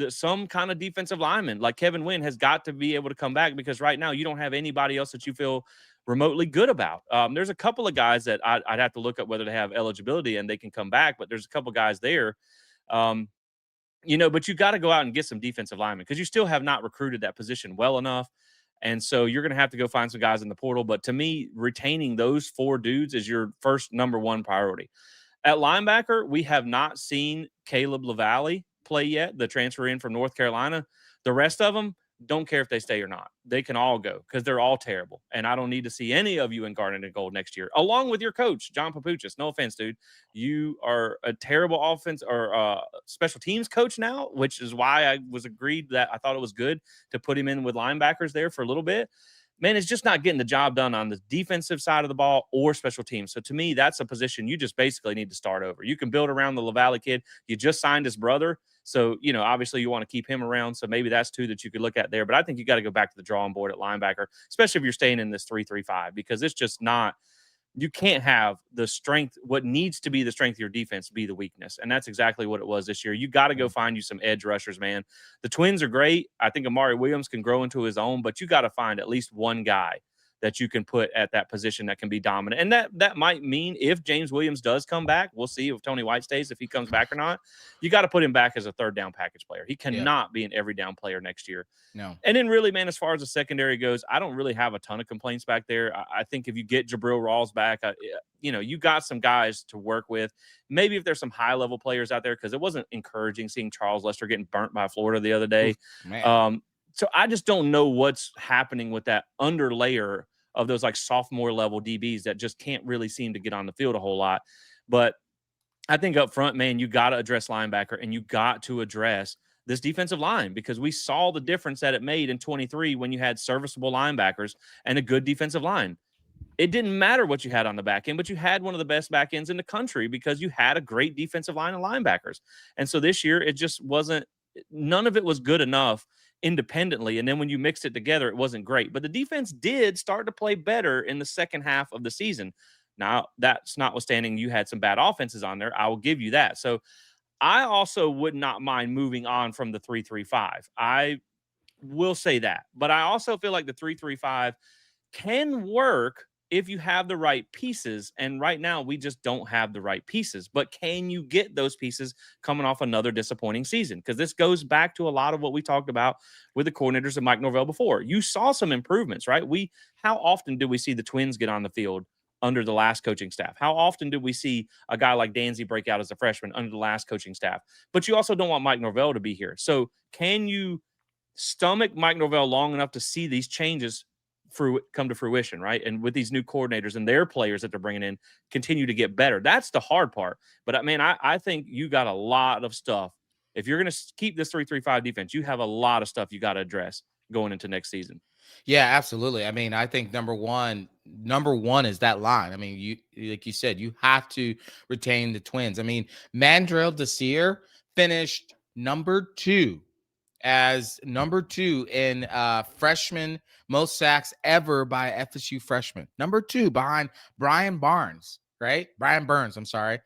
some kind of defensive lineman like Kevin Wynn has got to be able to come back because right now you don't have anybody else that you feel remotely good about. There's a couple of guys that I'd have to look up whether they have eligibility and they can come back, but there's a couple guys there. Um, but you got to go out and get some defensive linemen because you still have not recruited that position well enough. And so you're going to have to go find some guys in the portal. But to me, retaining those four dudes is your first number one priority. At linebacker, we have not seen Caleb LaValle play yet, the transfer in from North Carolina. The rest of them don't care if they stay or not. They can all go because they're all terrible. And I don't need to see any of you in Garnet and Gold next year, along with your coach, John Papuchis. No offense, dude. You are a terrible offense or special teams coach now, which is why I was agreed that I thought it was good to put him in with linebackers there for a little bit. Man, it's just not getting the job done on the defensive side of the ball or special teams. So to me, that's a position you just basically need to start over. You can build around the LaValle kid. You just signed his brother. So, obviously you want to keep him around. So maybe that's two that you could look at there. But I think you got to go back to the drawing board at linebacker, especially if you're staying in this 3-3-5, because it's just not, you can't have the strength, what needs to be the strength of your defense be the weakness. And that's exactly what it was this year. You got to go find you some edge rushers, man. The twins are great. I think Amari Williams can grow into his own, but you got to find at least one guy that you can put at that position that can be dominant. And that might mean if James Williams does come back, we'll see if Tony White stays, if he comes back or not. You got to put him back as a third down package player. He Yeah. cannot be an every down player next year. No. And then really, man, as far as the secondary goes, I don't really have a ton of complaints back there. I think if you get Jabril Rawls back, you got some guys to work with. Maybe if there's some high-level players out there, because it wasn't encouraging seeing Charles Lester getting burnt by Florida the other day. Oof, man. So I just don't know what's happening with that under layer of those like sophomore level DBs that just can't really seem to get on the field a whole lot. But I think up front, man, you got to address linebacker and you got to address this defensive line because we saw the difference that it made in 23 when you had serviceable linebackers and a good defensive line. It didn't matter what you had on the back end, but you had one of the best back ends in the country because you had a great defensive line of linebackers. And so this year, it just wasn't, none of it was good enough independently. And then when you mixed it together, it wasn't great. But the defense did start to play better in the second half of the season. Now, that's notwithstanding, you had some bad offenses on there. I will give you that. So I also would not mind moving on from the 3-3-5. I will say that. But I also feel like the 3-3-5 can work if you have the right pieces. And right now, we just don't have the right pieces. But can you get those pieces coming off another disappointing season? Because this goes back to a lot of what we talked about with the coordinators of Mike Norvell before. You saw some improvements, right? How often do we see the Twins get on the field under the last coaching staff? How often do we see a guy like Danzy break out as a freshman under the last coaching staff? But you also don't want Mike Norvell to be here. So can you stomach Mike Norvell long enough to see these changes come to fruition, right? And with these new coordinators and their players that they're bringing in, continue to get better. That's the hard part. But I mean, I think you got a lot of stuff. If you're going to keep this 3-3-5 defense, you have a lot of stuff you got to address going into next season. Yeah, absolutely. I mean, I think number one is that line. I mean, like you said, you have to retain the Twins. I mean, Mandrell Desir finished number two in freshman most sacks ever by FSU freshman. Number two behind Brian Barnes, right? Brian Burns, I'm sorry.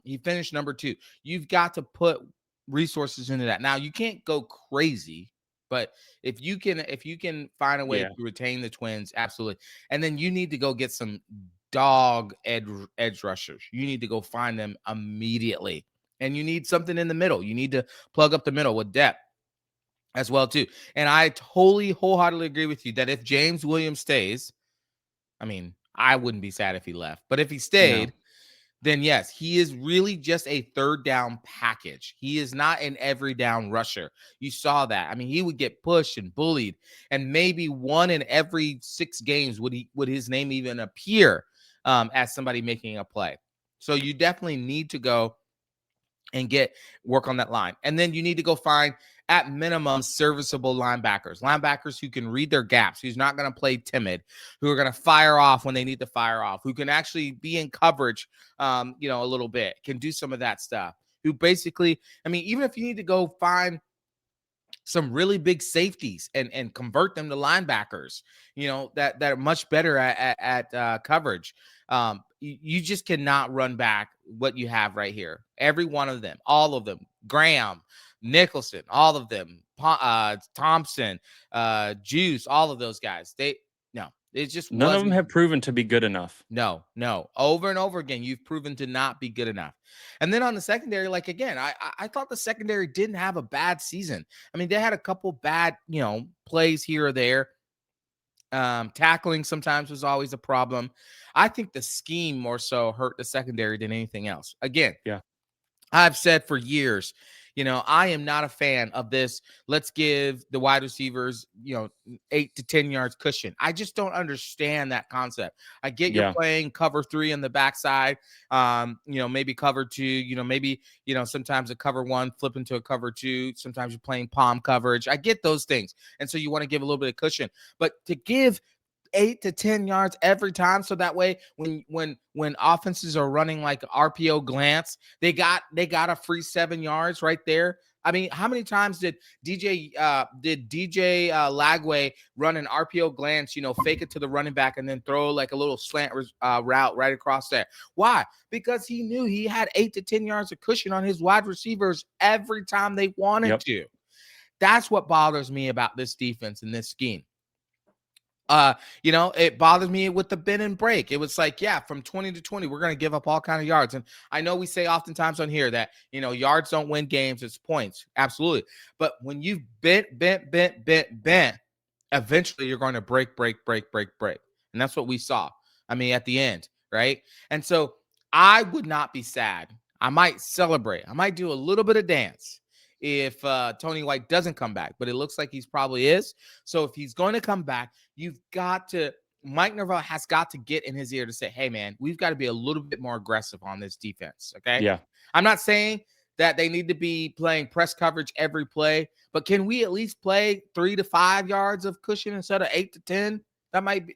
He finished number two. You've got to put resources into that. Now, you can't go crazy, but if you can find a way Yeah. to retain the Twins, absolutely. And then you need to go get some dog edge rushers. You need to go find them immediately. And you need something in the middle. You need to plug up the middle with depth as well too. And I totally wholeheartedly agree with you that if James Williams stays, I mean, I wouldn't be sad if he left. But if he No. stayed, then yes, he is really just a third down package. He is not an every down rusher. You saw that. I mean, he would get pushed and bullied, and maybe one in every 6 games would his name even appear as somebody making a play. So you definitely need to go and work on that line. And then you need to go find at minimum serviceable linebackers who can read their gaps, who's not going to play timid, who are going to fire off when they need to fire off, who can actually be in coverage, a little bit, can do some of that stuff. Who basically, I mean, even if you need to go find some really big safeties and convert them to linebackers, that are much better at coverage. You just cannot run back what you have right here. Every one of them, all of them, Graham, Nicholson, all of them, Thompson, Juice, all of those guys. It just None of them wasn't. have proven to be good enough. No. Over and over again, you've proven to not be good enough. And then on the secondary, like again, I thought the secondary didn't have a bad season. I mean, they had a couple bad, plays here or there. Tackling sometimes was always a problem. I think the scheme more so hurt the secondary than anything else. Again, Yeah. I've said for years, I am not a fan of this. Let's give the wide receivers, 8 to 10 yards cushion. I just don't understand that concept. I get you're Yeah. playing cover 3 on the backside, maybe cover 2, maybe, sometimes a cover 1 flip into a cover 2. Sometimes you're playing palm coverage. I get those things. And so you want to give a little bit of cushion, but to give 8 to 10 yards every time, so that way when offenses are running like RPO glance, they got a free 7 yards right there. I mean, how many times did DJ Lagway run an RPO glance, fake it to the running back and then throw like a little slant route right across there? Why? Because he knew he had 8 to 10 yards of cushion on his wide receivers every time they wanted Yep. to. That's what bothers me about this defense and this scheme. It bothered me with the bend and break. It was like, yeah, from 20 to 20, we're going to give up all kind of yards. And I know we say oftentimes on here that, yards don't win games, it's points. Absolutely. But when you've bent, eventually you're going to break. And that's what we saw. I mean, at the end, right? And so I would not be sad. I might celebrate. I might do a little bit of dance if Tony White doesn't come back, but it looks like he's probably is. So if he's going to come back, Mike Norvell has got to get in his ear to say, hey, man, we've got to be a little bit more aggressive on this defense. Okay. Yeah. I'm not saying that they need to be playing press coverage every play, but can we at least play 3 to 5 yards of cushion instead of 8 to 10? That might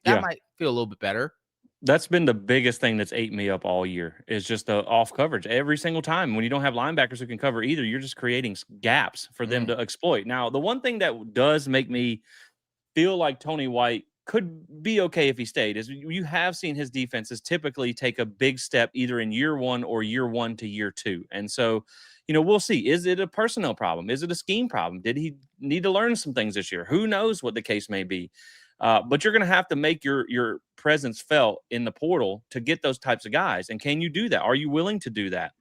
feel a little bit better. That's been the biggest thing that's ate me up all year is just the off coverage. Every single time when you don't have linebackers who can cover either, you're just creating gaps for them to exploit. Now, the one thing that does make me feel like Tony White could be okay if he stayed is you have seen his defenses typically take a big step either in year 1 or year 1 to year 2. And so, we'll see. Is it a personnel problem? Is it a scheme problem? Did he need to learn some things this year? Who knows what the case may be? But you're going to have to make your presence felt in the portal to get those types of guys. And can you do that? Are you willing to do that?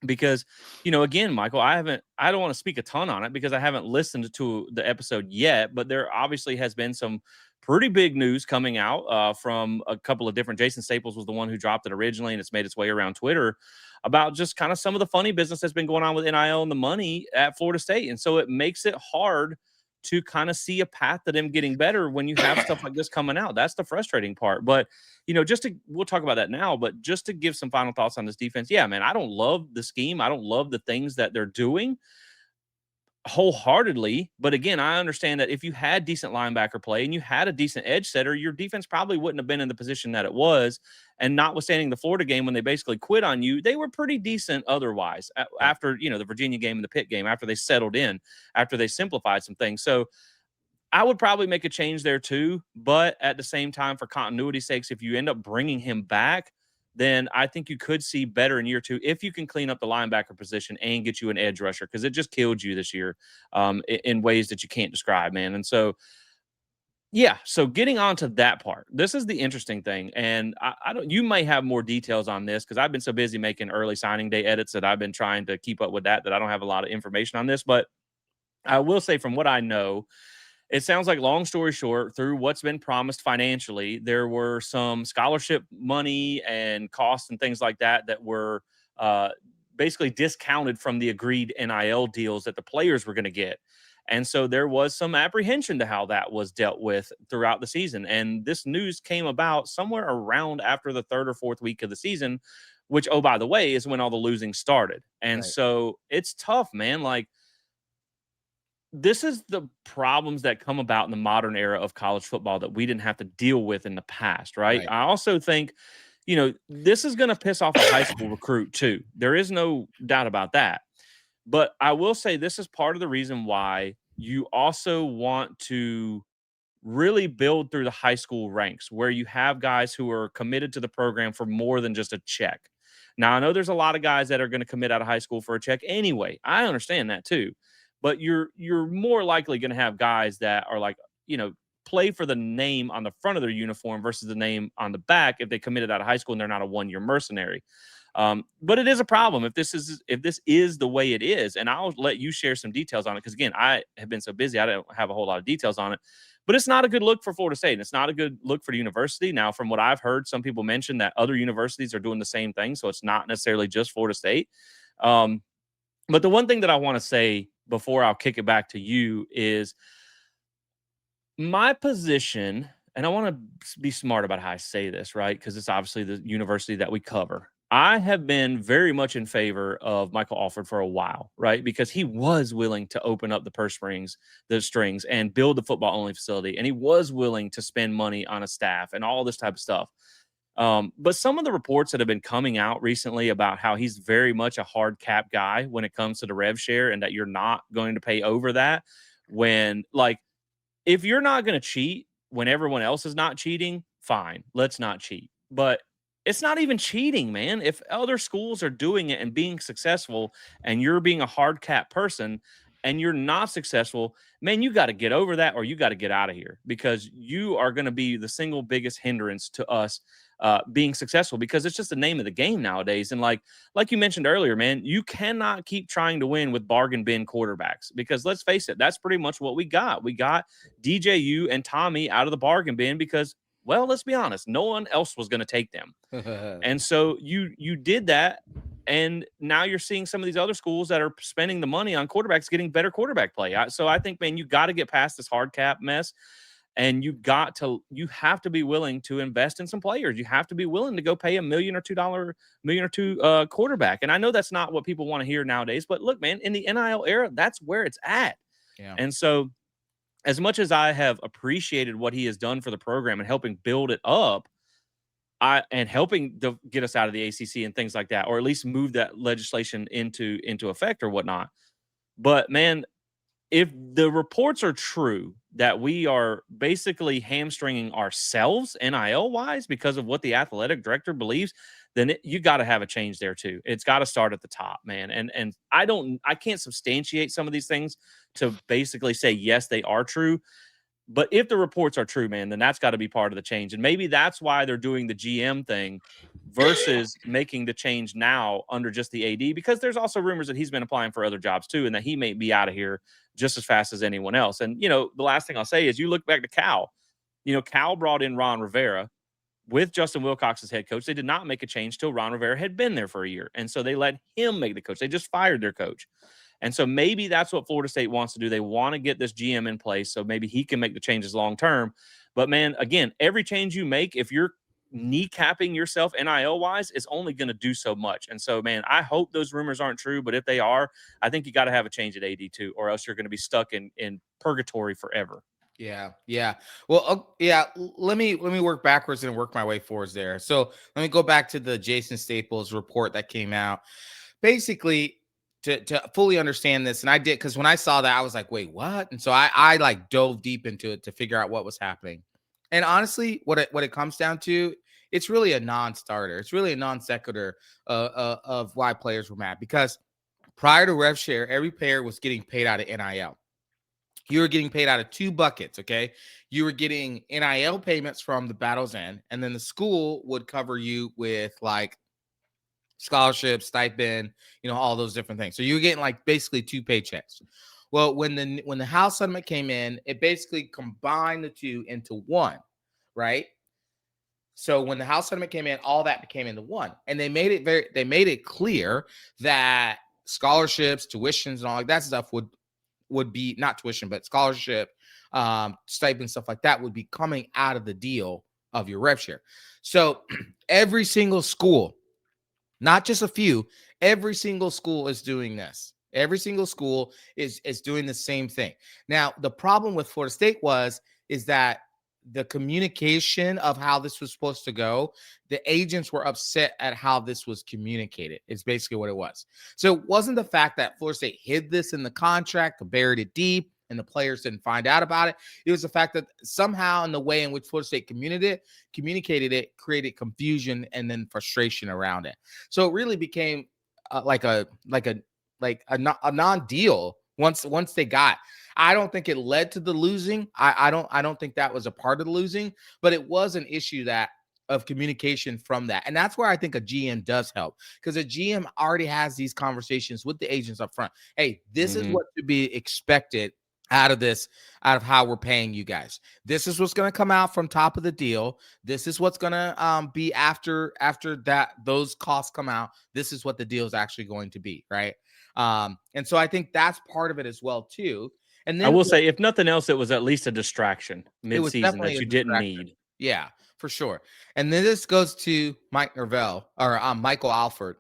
Because, again, Michael, I don't want to speak a ton on it because I haven't listened to the episode yet, but there obviously has been some pretty big news coming out from a couple of different. Jason Staples was the one who dropped it originally, and it's made its way around Twitter about just kind of some of the funny business that's been going on with NIL and the money at Florida State. And so it makes it hard to kind of see a path to them getting better when you have stuff like this coming out. That's the frustrating part. But, we'll talk about that now, but just to give some final thoughts on this defense. Yeah, man, I don't love the scheme. I don't love the things that they're doing wholeheartedly. But again, I understand that if you had decent linebacker play and you had a decent edge setter, your defense probably wouldn't have been in the position that it was. And notwithstanding the Florida game when they basically quit on you, they were pretty decent otherwise Yeah. after, the Virginia game and the Pitt game, after they settled in, after they simplified some things. So I would probably make a change there too. But at the same time, for continuity's sakes, if you end up bringing him back, then I think you could see better in year two if you can clean up the linebacker position and get you an edge rusher, because it just killed you this year in ways that you can't describe, man. And so, yeah, so getting on to that part, this is the interesting thing. And I don't, you may have more details on this because I've been so busy making early signing day edits that I've been trying to keep up with that I don't have a lot of information on this. But I will say, from what I know, it sounds like, long story short, through what's been promised financially, there were some scholarship money and costs and things like that were uh, basically discounted from the agreed NIL deals that the players were going to get. And so there was some apprehension to how that was dealt with throughout the season. And this news came about somewhere around after the third or fourth week of the season, which, oh, by the way, is when all the losing started. And Right. so it's tough, man. Like, this is the problems that come about in the modern era of college football that we didn't have to deal with in the past, right? Right. I also think, this is going to piss off a high school recruit too. There is no doubt about that. But I will say this is part of the reason why you also want to really build through the high school ranks where you have guys who are committed to the program for more than just a check. Now, I know there's a lot of guys that are going to commit out of high school for a check anyway. I understand that too. But you're more likely going to have guys that are like, play for the name on the front of their uniform versus the name on the back if they committed out of high school and they're not a one-year mercenary. But it is a problem if this is the way it is, and I'll let you share some details on it because, again, I have been so busy I don't have a whole lot of details on it. But it's not a good look for Florida State, and it's not a good look for the university. Now, from what I've heard, some people mention that other universities are doing the same thing, so it's not necessarily just Florida State. Um, but the one thing that I want to say before I'll kick it back to you is my position, and I want to be smart about how I say this, right? Because it's obviously the university that we cover. I have been very much in favor of Michael Alford for a while, right? Because he was willing to open up the strings, and build the football only facility. And he was willing to spend money on a staff and all this type of stuff. But some of the reports that have been coming out recently about how he's very much a hard cap guy when it comes to the rev share, and that you're not going to pay over that when, like, if you're not going to cheat when everyone else is not cheating, fine, let's not cheat. But it's not even cheating, man. If other schools are doing it and being successful, and you're being a hard cap person and you're not successful, man, you got to get over that, or you got to get out of here, because you are going to be the single biggest hindrance to us being successful, because it's just the name of the game nowadays. And like you mentioned earlier, man, you cannot keep trying to win with bargain bin quarterbacks, because let's face it, that's pretty much what we got. We got DJU and Tommy out of the bargain bin because, well, let's be honest, no one else was going to take them. And so you did that, and now you're seeing some of these other schools that are spending the money on quarterbacks getting better quarterback play. So I think, man, you got to get past this hard cap mess, and you have to be willing to invest in some players. You have to be willing to go pay $1 million or $2 quarterback. And I know that's not what people want to hear nowadays, but look, man, in the NIL era, that's where it's at. Yeah. And so, as much as I have appreciated what he has done for the program and helping build it up, and helping to get us out of the ACC and things like that, or at least move that legislation into effect or whatnot. But man, if the reports are true that we are basically hamstringing ourselves NIL wise because of what the athletic director believes, then you got to have a change there too. It's got to start at the top, man. And I can't substantiate some of these things to basically say yes, they are true. But if the reports are true, man, then that's got to be part of the change. And maybe that's why they're doing the GM thing versus making the change now under just the AD, because there's also rumors that he's been applying for other jobs too, and that he may be out of here just as fast as anyone else. And, the last thing I'll say is, you look back to Cal. Cal brought in Ron Rivera with Justin Wilcox as head coach. They did not make a change till Ron Rivera had been there for a year. And so they let him make the coach. They just fired their coach. And so maybe that's what Florida State wants to do. They want to get this GM in place so maybe he can make the changes long term. But man, again, every change you make, if you're kneecapping yourself NIL wise, is only going to do so much. And so, man, I hope those rumors aren't true. But if they are, I think you got to have a change at AD too, or else you're going to be stuck in purgatory forever. Yeah, yeah. Well, yeah. Let me work backwards and work my way forwards there. So let me go back to the Jason Staples report that came out. Basically, to fully understand this, and I did, because when I saw that, I was like, wait, what? And so I like dove deep into it to figure out what was happening. And honestly, what it comes down to, it's really a non-starter. It's really a non sequitur of why players were mad, because prior to rev share, every player was getting paid out of NIL. You were getting paid out of two buckets. Okay. You were getting NIL payments from the Battle's End, and then the school would cover you with like scholarship, stipend, all those different things. So you were getting like basically two paychecks. Well, when the House settlement came in, it basically combined the two into one, right? So when the House settlement came in, all that became into one, and they made it clear that scholarships, tuitions, and all like that stuff would be not tuition, but scholarship, stipend, stuff like that would be coming out of the deal of your rev share. So every single school, not just a few, every single school is doing this. Every single school is doing the same thing. Now, the problem with Florida State is that the communication of how this was supposed to go, the agents were upset at how this was communicated. It's basically what it was. So it wasn't the fact that Florida State hid this in the contract, buried it deep, and the players didn't find out about it. It was the fact that somehow in the way in which Florida State communicated it, created confusion and then frustration around it. So it really became a non-deal once they got. I don't think it led to the losing. I don't think that was a part of the losing, but it was an issue that of communication from that. And that's where I think a GM does help, because a GM already has these conversations with the agents up front. Hey, this is Mhm. what to be expected out of this, out of how we're paying you guys. This is what's going to come out from top of the deal. This is what's going to be after that those costs come out. This is what the deal is actually going to be, right? And so I think that's part of it as well too. And I then will say, if nothing else, it was at least a distraction it was mid-season definitely that a you didn't distraction. need. Yeah, for sure. And then this goes to Mike Norvell or Michael Alford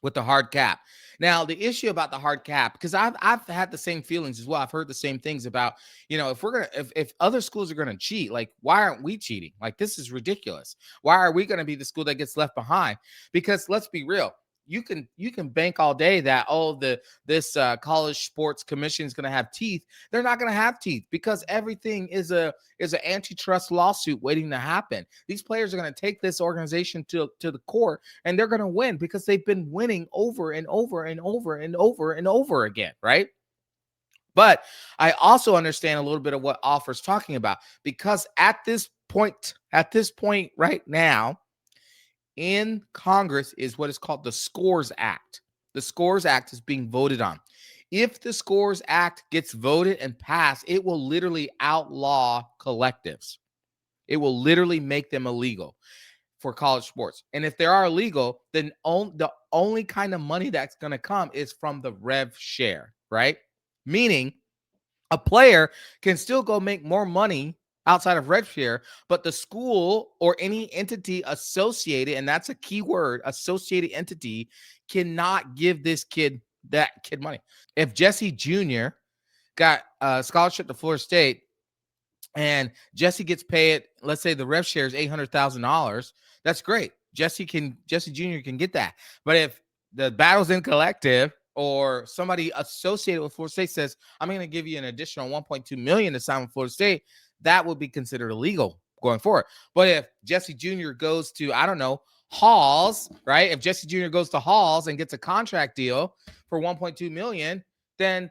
with the hard cap. Now, the issue about the hard cap, because I've had the same feelings as well. I've heard the same things about, if other schools are gonna cheat, like why aren't we cheating? Like this is ridiculous. Why are we gonna be the school that gets left behind? Because let's be real. You can bank all day that this college sports commission is going to have teeth. They're not going to have teeth, because everything is an antitrust lawsuit waiting to happen. These players are going to take this organization to the court, and they're going to win because they've been winning over and over and over and over and over again, right? But I also understand a little bit of what Offer's talking about, because at this point right now in Congress is what is called the Scores Act. The Scores Act is being voted on. If the Scores Act gets voted and passed, it will literally outlaw collectives. It will literally make them illegal for college sports. And if they are illegal, then the only kind of money that's going to come is from the rev share, right? Meaning a player can still go make more money outside of rev share, but the school or any entity associated, and that's a key word, associated entity, cannot give that kid money. If Jesse Jr. got a scholarship to Florida State and Jesse gets paid, let's say the rev share is $800,000, that's great. Jesse Jr. can get that. But if the Battles in Collective or somebody associated with Florida State says, I'm going to give you an additional 1.2 million to sign with Florida State, that would be considered illegal going forward. But if Jesse Jr. goes to, I don't know, Halls, right? If Jesse Jr. goes to Halls and gets a contract deal for 1.2 million, then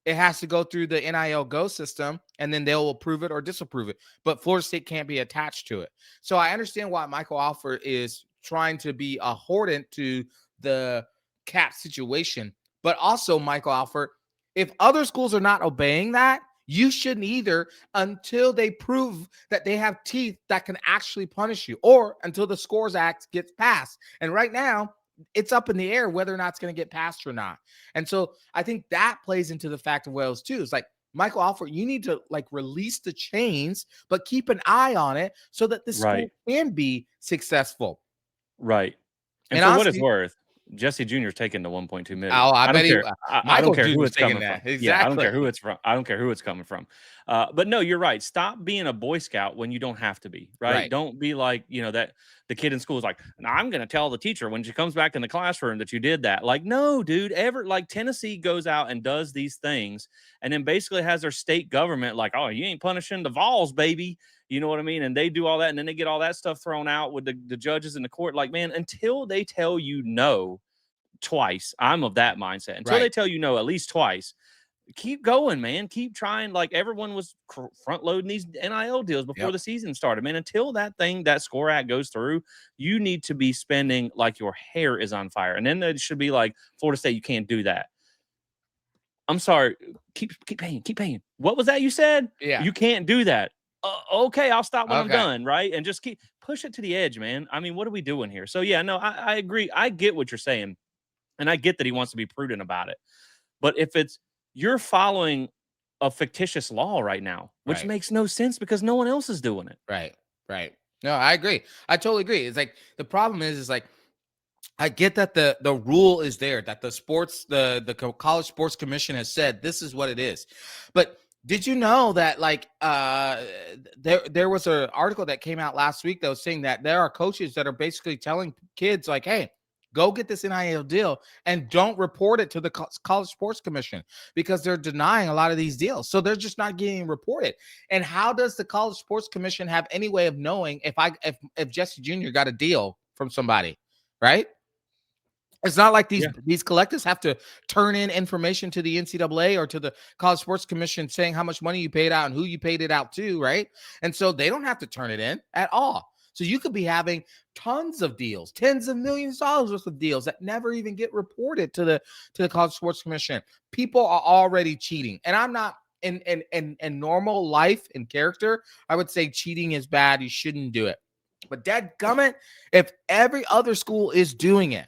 it has to go through the NIL Go system, and then they'll approve it or disapprove it. But Florida State can't be attached to it. So I understand why Michael Alford is trying to be a hordant to the cap situation. But also, Michael Alford, if other schools are not obeying that, you shouldn't either, until they prove that they have teeth that can actually punish you, or until the Scores Act gets passed. And right now, it's up in the air whether or not it's going to get passed or not. And so I think that plays into the fact of Wales too. It's like, Michael Alford, you need to like release the chains, but keep an eye on it so that the Right. school can be successful. Right. And And for what it's honestly, worth, Jesse Jr. is taking the 1.2 million. oh, I I don't bet he care. I don't Michael care Dude who was it's thinking coming from. that. Yeah, I don't care who Exactly. it's from. I don't care who it's coming from. But no, you're right. Stop being a Boy Scout when you don't have to be. Right. Right. Don't be like, that the kid in school is like, "No, I'm going to tell the teacher when she comes back in the classroom that you did that." Like, no, dude. Like Tennessee goes out and does these things, and then basically has their state government like, "Oh, you ain't punishing the Vols, baby." You know what I mean? And they do all that, and then they get all that stuff thrown out with the judges in the court. Like, man, until they tell you no twice, I'm of that mindset. Until they Right. tell you no at least twice, keep going, man. Keep trying. Like everyone was front loading these NIL deals before Yep. the season started, man. Until that score act goes through, you need to be spending like your hair is on fire. And then it should be like Florida State, you can't do that. I'm sorry. Keep paying. Keep paying. What was that you said? Yeah. You can't do that. Okay, I'll stop when I'm Okay. done, right? And just keep push it to the edge, man. I mean, what are we doing here? So yeah, no, I agree. I get what you're saying, and I get that he wants to be prudent about it. But if you're following a fictitious law right now, which Right. makes no sense because no one else is doing it. Right. Right. No, I agree. I totally agree. It's like the problem is like I get that the rule is there, that the college sports commission has said this is what it is. But did you know that like there was an article that came out last week that was saying that there are coaches that are basically telling kids like, hey, go get this NIL deal and don't report it to the college sports commission because they're denying a lot of these deals. So they're just not getting reported. And how does the college sports commission have any way of knowing if Jesse Jr. got a deal from somebody, right? It's not like Yeah. these collectives have to turn in information to the NCAA or to the College Sports Commission saying how much money you paid out and who you paid it out to, right? And so they don't have to turn it in at all. So you could be having tons of deals, tens of millions of dollars worth of deals that never even get reported to the College Sports Commission. People are already cheating, and I'm not in normal life and character. I would say cheating is bad. You shouldn't do it. But dadgummit, if every other school is doing it,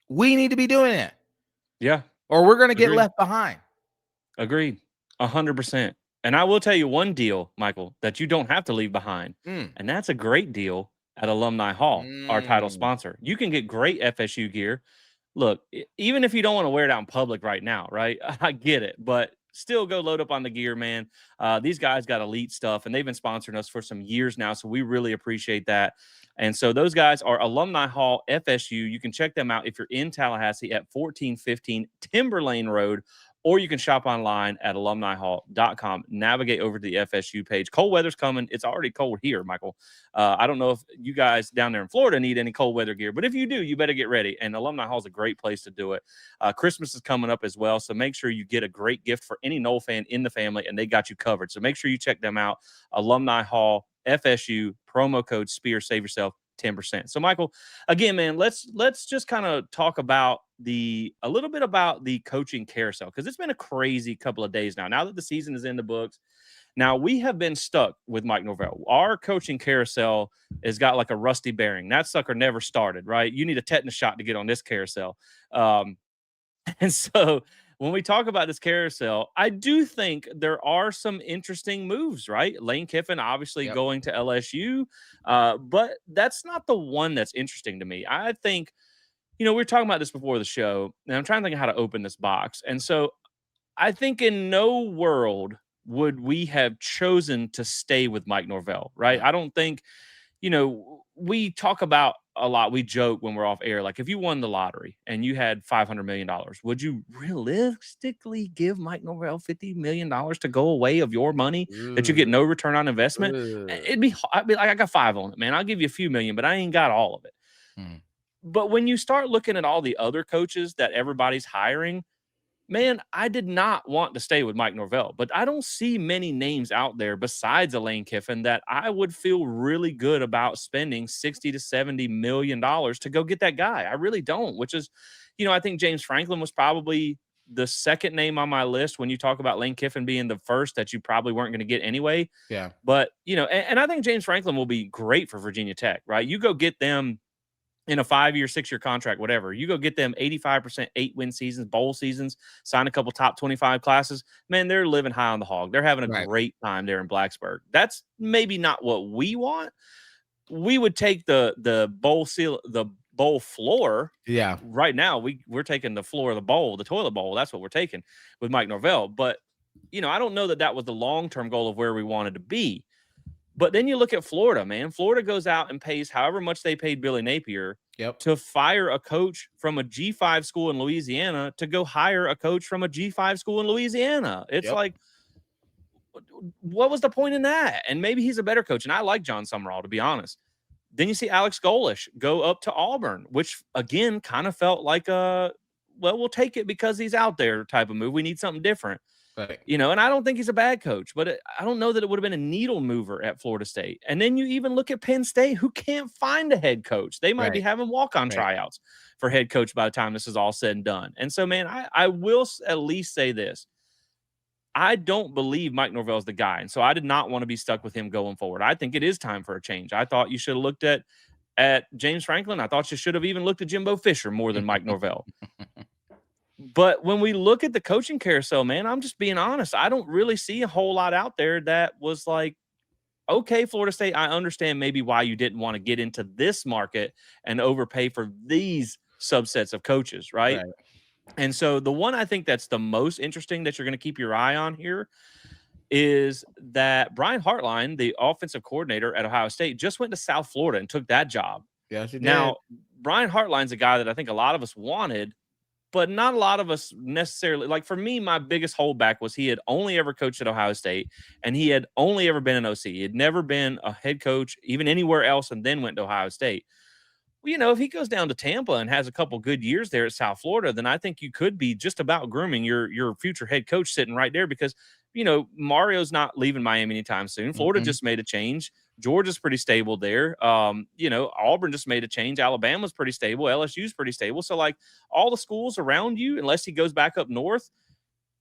we need to be doing it, Yeah. or we're going to get Agreed. left behind. Agreed. 100%. And I will tell you one deal, Michael, that you don't have to leave behind. Mm. And that's a great deal at Alumni Hall, our title Mm. sponsor. You can get great FSU gear. Look, even if you don't want to wear it out in public right now, right? I get it, but still go load up on the gear, man. These guys got elite stuff, and they've been sponsoring us for some years now, so we really appreciate that. And so those guys are Alumni Hall FSU. You can check them out if you're in Tallahassee at 1415 Timberlane Road, or you can shop online at alumnihall.com. Navigate over to the FSU page. Cold weather's coming. It's already cold here, Michael. I don't know if you guys down there in Florida need any cold weather gear, but if you do, you better get ready. And Alumni Hall is a great place to do it. Christmas is coming up as well, so make sure you get a great gift for any Knoll fan in the family, and they got you covered. So make sure you check them out. Alumni Hall, FSU, promo code SPEAR, save yourself 10%. So Michael, again, man, let's just kind of talk about a little bit about the coaching carousel, because it's been a crazy couple of days now. Now that the season is in the books, now we have been stuck with Mike Norvell. Our coaching carousel has got like a rusty bearing. That sucker never started, right? You need a tetanus shot to get on this carousel. Um, and so when we talk about this carousel, I do think there are some interesting moves, right? Lane Kiffin obviously Yep. going to LSU, but that's not the one that's interesting to me. I think, we were talking about this before the show, and I'm trying to think of how to open this box. And so I think in no world would we have chosen to stay with Mike Norvell, right? No. I don't think, we talk about a lot. We joke when we're off air, like if you won the lottery and you had $500 million, would you realistically give Mike Norvell $50 million to go away of your money that you get Ooh. no return on investment? Ooh. I'd be like, I got 5 on it, man. I'll give you a few million, but I ain't got all of it. Mm. But when you start looking at all the other coaches that everybody's hiring, man, I did not want to stay with Mike Norvell, but I don't see many names out there besides Lane Kiffin that I would feel really good about spending 60 to 70 million dollars to go get that guy. I really don't, which is, I think James Franklin was probably the second name on my list when you talk about Lane Kiffin being the first that you probably weren't going to get anyway. Yeah. But, and I think James Franklin will be great for Virginia Tech, right? You go get them in a 5-year, 6-year contract, whatever. You go get them 85% 8-win seasons, bowl seasons, sign a couple top 25 classes. Man, they're living high on the hog. They're having a Right. great time there in Blacksburg. That's maybe not what we want. We would take the bowl floor. Yeah. Right now, we're taking the floor of the bowl, the toilet bowl. That's what we're taking with Mike Norvell. But I don't know that that was the long-term goal of where we wanted to be. But then you look at Florida, man. Florida goes out and pays however much they paid Billy Napier Yep. to fire a coach from a G5 school in Louisiana to go hire a coach from a G5 school in Louisiana. It's Yep. like, what was the point in that? And maybe he's a better coach. And I like John Summerall, to be honest. Then you see Alex Golish go up to Auburn, which again kind of felt like we'll take it because he's out there type of move. We need something different. Right. And I don't think he's a bad coach, but I don't know that it would have been a needle mover at Florida State. And then you even look at Penn State, who can't find a head coach. They might be Right. having walk-on Right. tryouts for head coach by the time this is all said and done. And so, man, I will at least say this. I don't believe Mike Norvell is the guy. And so I did not want to be stuck with him going forward. I think it is time for a change. I thought you should have looked at James Franklin. I thought you should have even looked at Jimbo Fisher more than Mike Norvell. But when we look at the coaching carousel, man, I'm just being honest. I don't really see a whole lot out there that was like, okay, Florida State, I understand maybe why you didn't want to get into this market and overpay for these subsets of coaches, right? Right. And so the one I think that's the most interesting that you're going to keep your eye on here is that Brian Hartline, the offensive coordinator at Ohio State, just went to South Florida and took that job. Yes, he did. Now, Brian Hartline's a guy that I think a lot of us wanted, but not a lot of us necessarily. Like for me, my biggest holdback was he had only ever coached at Ohio State and he had only ever been an OC. He had never been a head coach, even anywhere else, and then went to Ohio State. Well, if he goes down to Tampa and has a couple good years there at South Florida, then I think you could be just about grooming your future head coach sitting right there because, Mario's not leaving Miami anytime soon. Florida just made a change. Georgia's pretty stable there. Auburn just made a change. Alabama's pretty stable. LSU's pretty stable. So, like, all the schools around you, unless he goes back up north,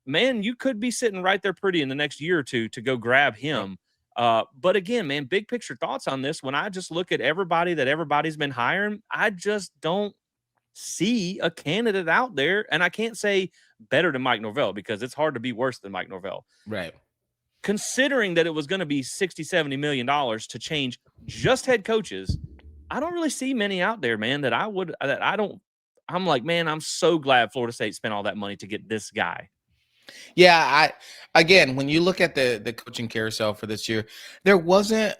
man, you could be sitting right there pretty in the next year or two to go grab him. But again, man, big picture thoughts on this. When I just look at everybody that everybody's been hiring, I just don't see a candidate out there. And I can't say better than Mike Norvell because it's hard to be worse than Mike Norvell. Right. Considering that it was going to be $60-70 million to change just head coaches, I don't really see many out there, man, I'm like, man, I'm so glad Florida State spent all that money to get this guy. Yeah, again, when you look at the coaching carousel for this year, there wasn't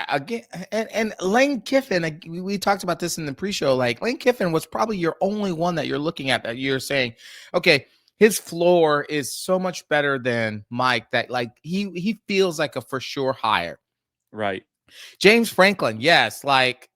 again, and Lane Kiffin. We talked about this in the pre-show. Like Lane Kiffin was probably your only one that you're looking at that you're saying, okay, his floor is so much better than Mike that like he feels like a for sure hire. Right. James Franklin, yes, like.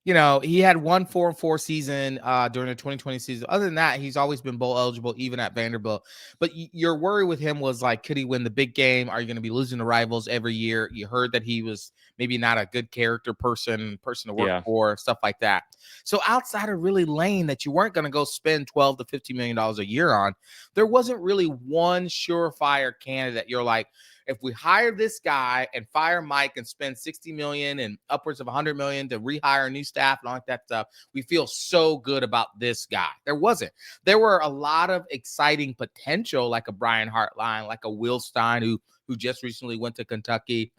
He had 1 4-4 season during the 2020 season. Other than that, he's always been bowl eligible, even at Vanderbilt. But your worry with him was like, could he win the big game? Are you going to be losing to rivals every year? You heard that he was maybe not a good character person to work for, stuff like that. So outside of really Lane that you weren't going to go spend $12 to $15 million a year on, there wasn't really one surefire candidate. You're like, if we hire this guy and fire Mike and spend 60 million and upwards of 100 million to rehire new staff and all that stuff, we feel so good about this guy. There wasn't. There were a lot of exciting potential, like a Brian Hartline, like a Will Stein, who just recently went to Kentucky.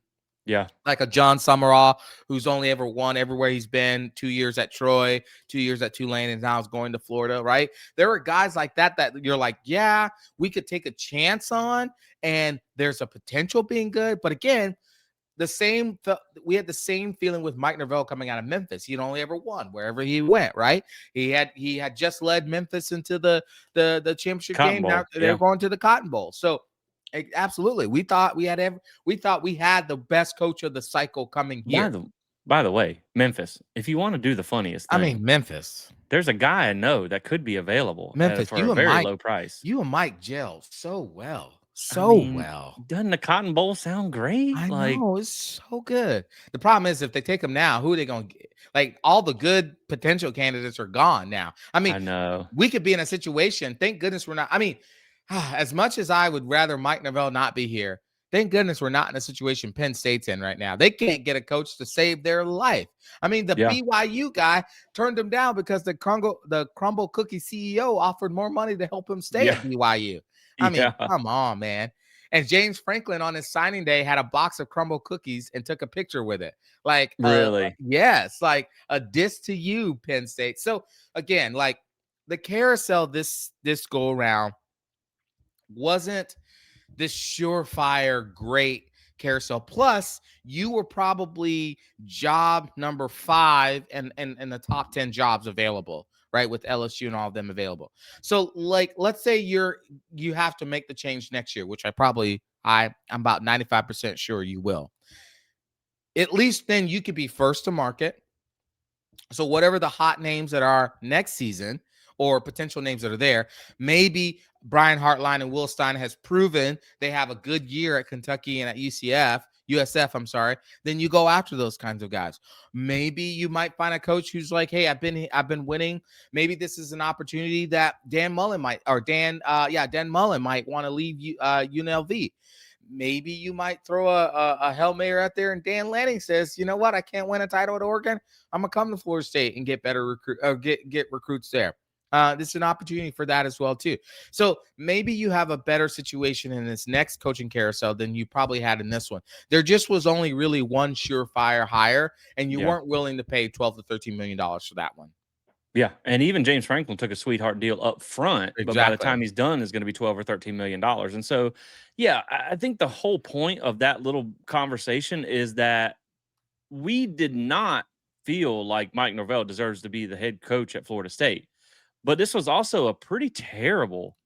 Yeah. Like a John Summerall, who's only ever won everywhere he's been, 2 years at Troy, 2 years at Tulane, and now is going to Florida, right? There are guys like that you're like, yeah, we could take a chance on, and there's a potential being good. But again, we had the same feeling with Mike Norvell coming out of Memphis. He'd only ever won wherever he went, right? He had just led Memphis into the championship Cotton game. Bowl, Now they're going to the Cotton Bowl. So absolutely, we thought we had the best coach of the cycle coming here. By the way, Memphis, if you want to do the funniest thing, Memphis. There's a guy I know that could be available Memphis for a very low price. You and Mike gel so well. Well. Doesn't the Cotton Bowl sound great? I know, it's so good. The problem is if they take him now, who are they going to get? Like all the good potential candidates are gone now. I know. We could be in a situation. Thank goodness we're not. As much as I would rather Mike Norvell not be here, Thank goodness we're not in a situation Penn State's in right now. They can't get a coach to save their life. I mean, the Yeah. BYU guy turned him down because the Crumble Cookie CEO offered more money to help him stay Yeah. at BYU. I mean, Yeah. come on, man. And James Franklin on his signing day had a box of Crumble cookies and took a picture with it. Like, Really. yes, like a diss to you, Penn State. So again, like the carousel this go around wasn't this surefire great carousel. Plus, you were probably job number 5 and the top 10 jobs available, right? With LSU and all of them available. So, like, let's say you have to make the change next year, which I'm about 95% sure you will. At least then you could be first to market. So whatever the hot names that are next season or potential names that are there, maybe Brian Hartline and Will Stein has proven they have a good year at Kentucky and at USF, I'm sorry, then you go after those kinds of guys. Maybe you might find a coach who's like, "Hey, I've been winning. Maybe this is an opportunity that Dan Mullen might or Dan Mullen might want to leave UNLV. Maybe you might throw a Hail Mary out there and Dan Lanning says, you know what, I can't win a title at Oregon. I'm gonna come to Florida State and get better get recruits there. This is an opportunity for that as well too. So maybe you have a better situation in this next coaching carousel than you probably had in this one. There just was only really one surefire hire, and you Yeah. weren't willing to pay $12 to $13 million for that one. Yeah, and even James Franklin took a sweetheart deal up front, but by the Exactly. time he's done, is going to be 12 or 13 million dollars. And so, yeah, I think the whole point of that little conversation is that we did not feel like Mike Norvell deserves to be the head coach at Florida State, but this was also a pretty terrible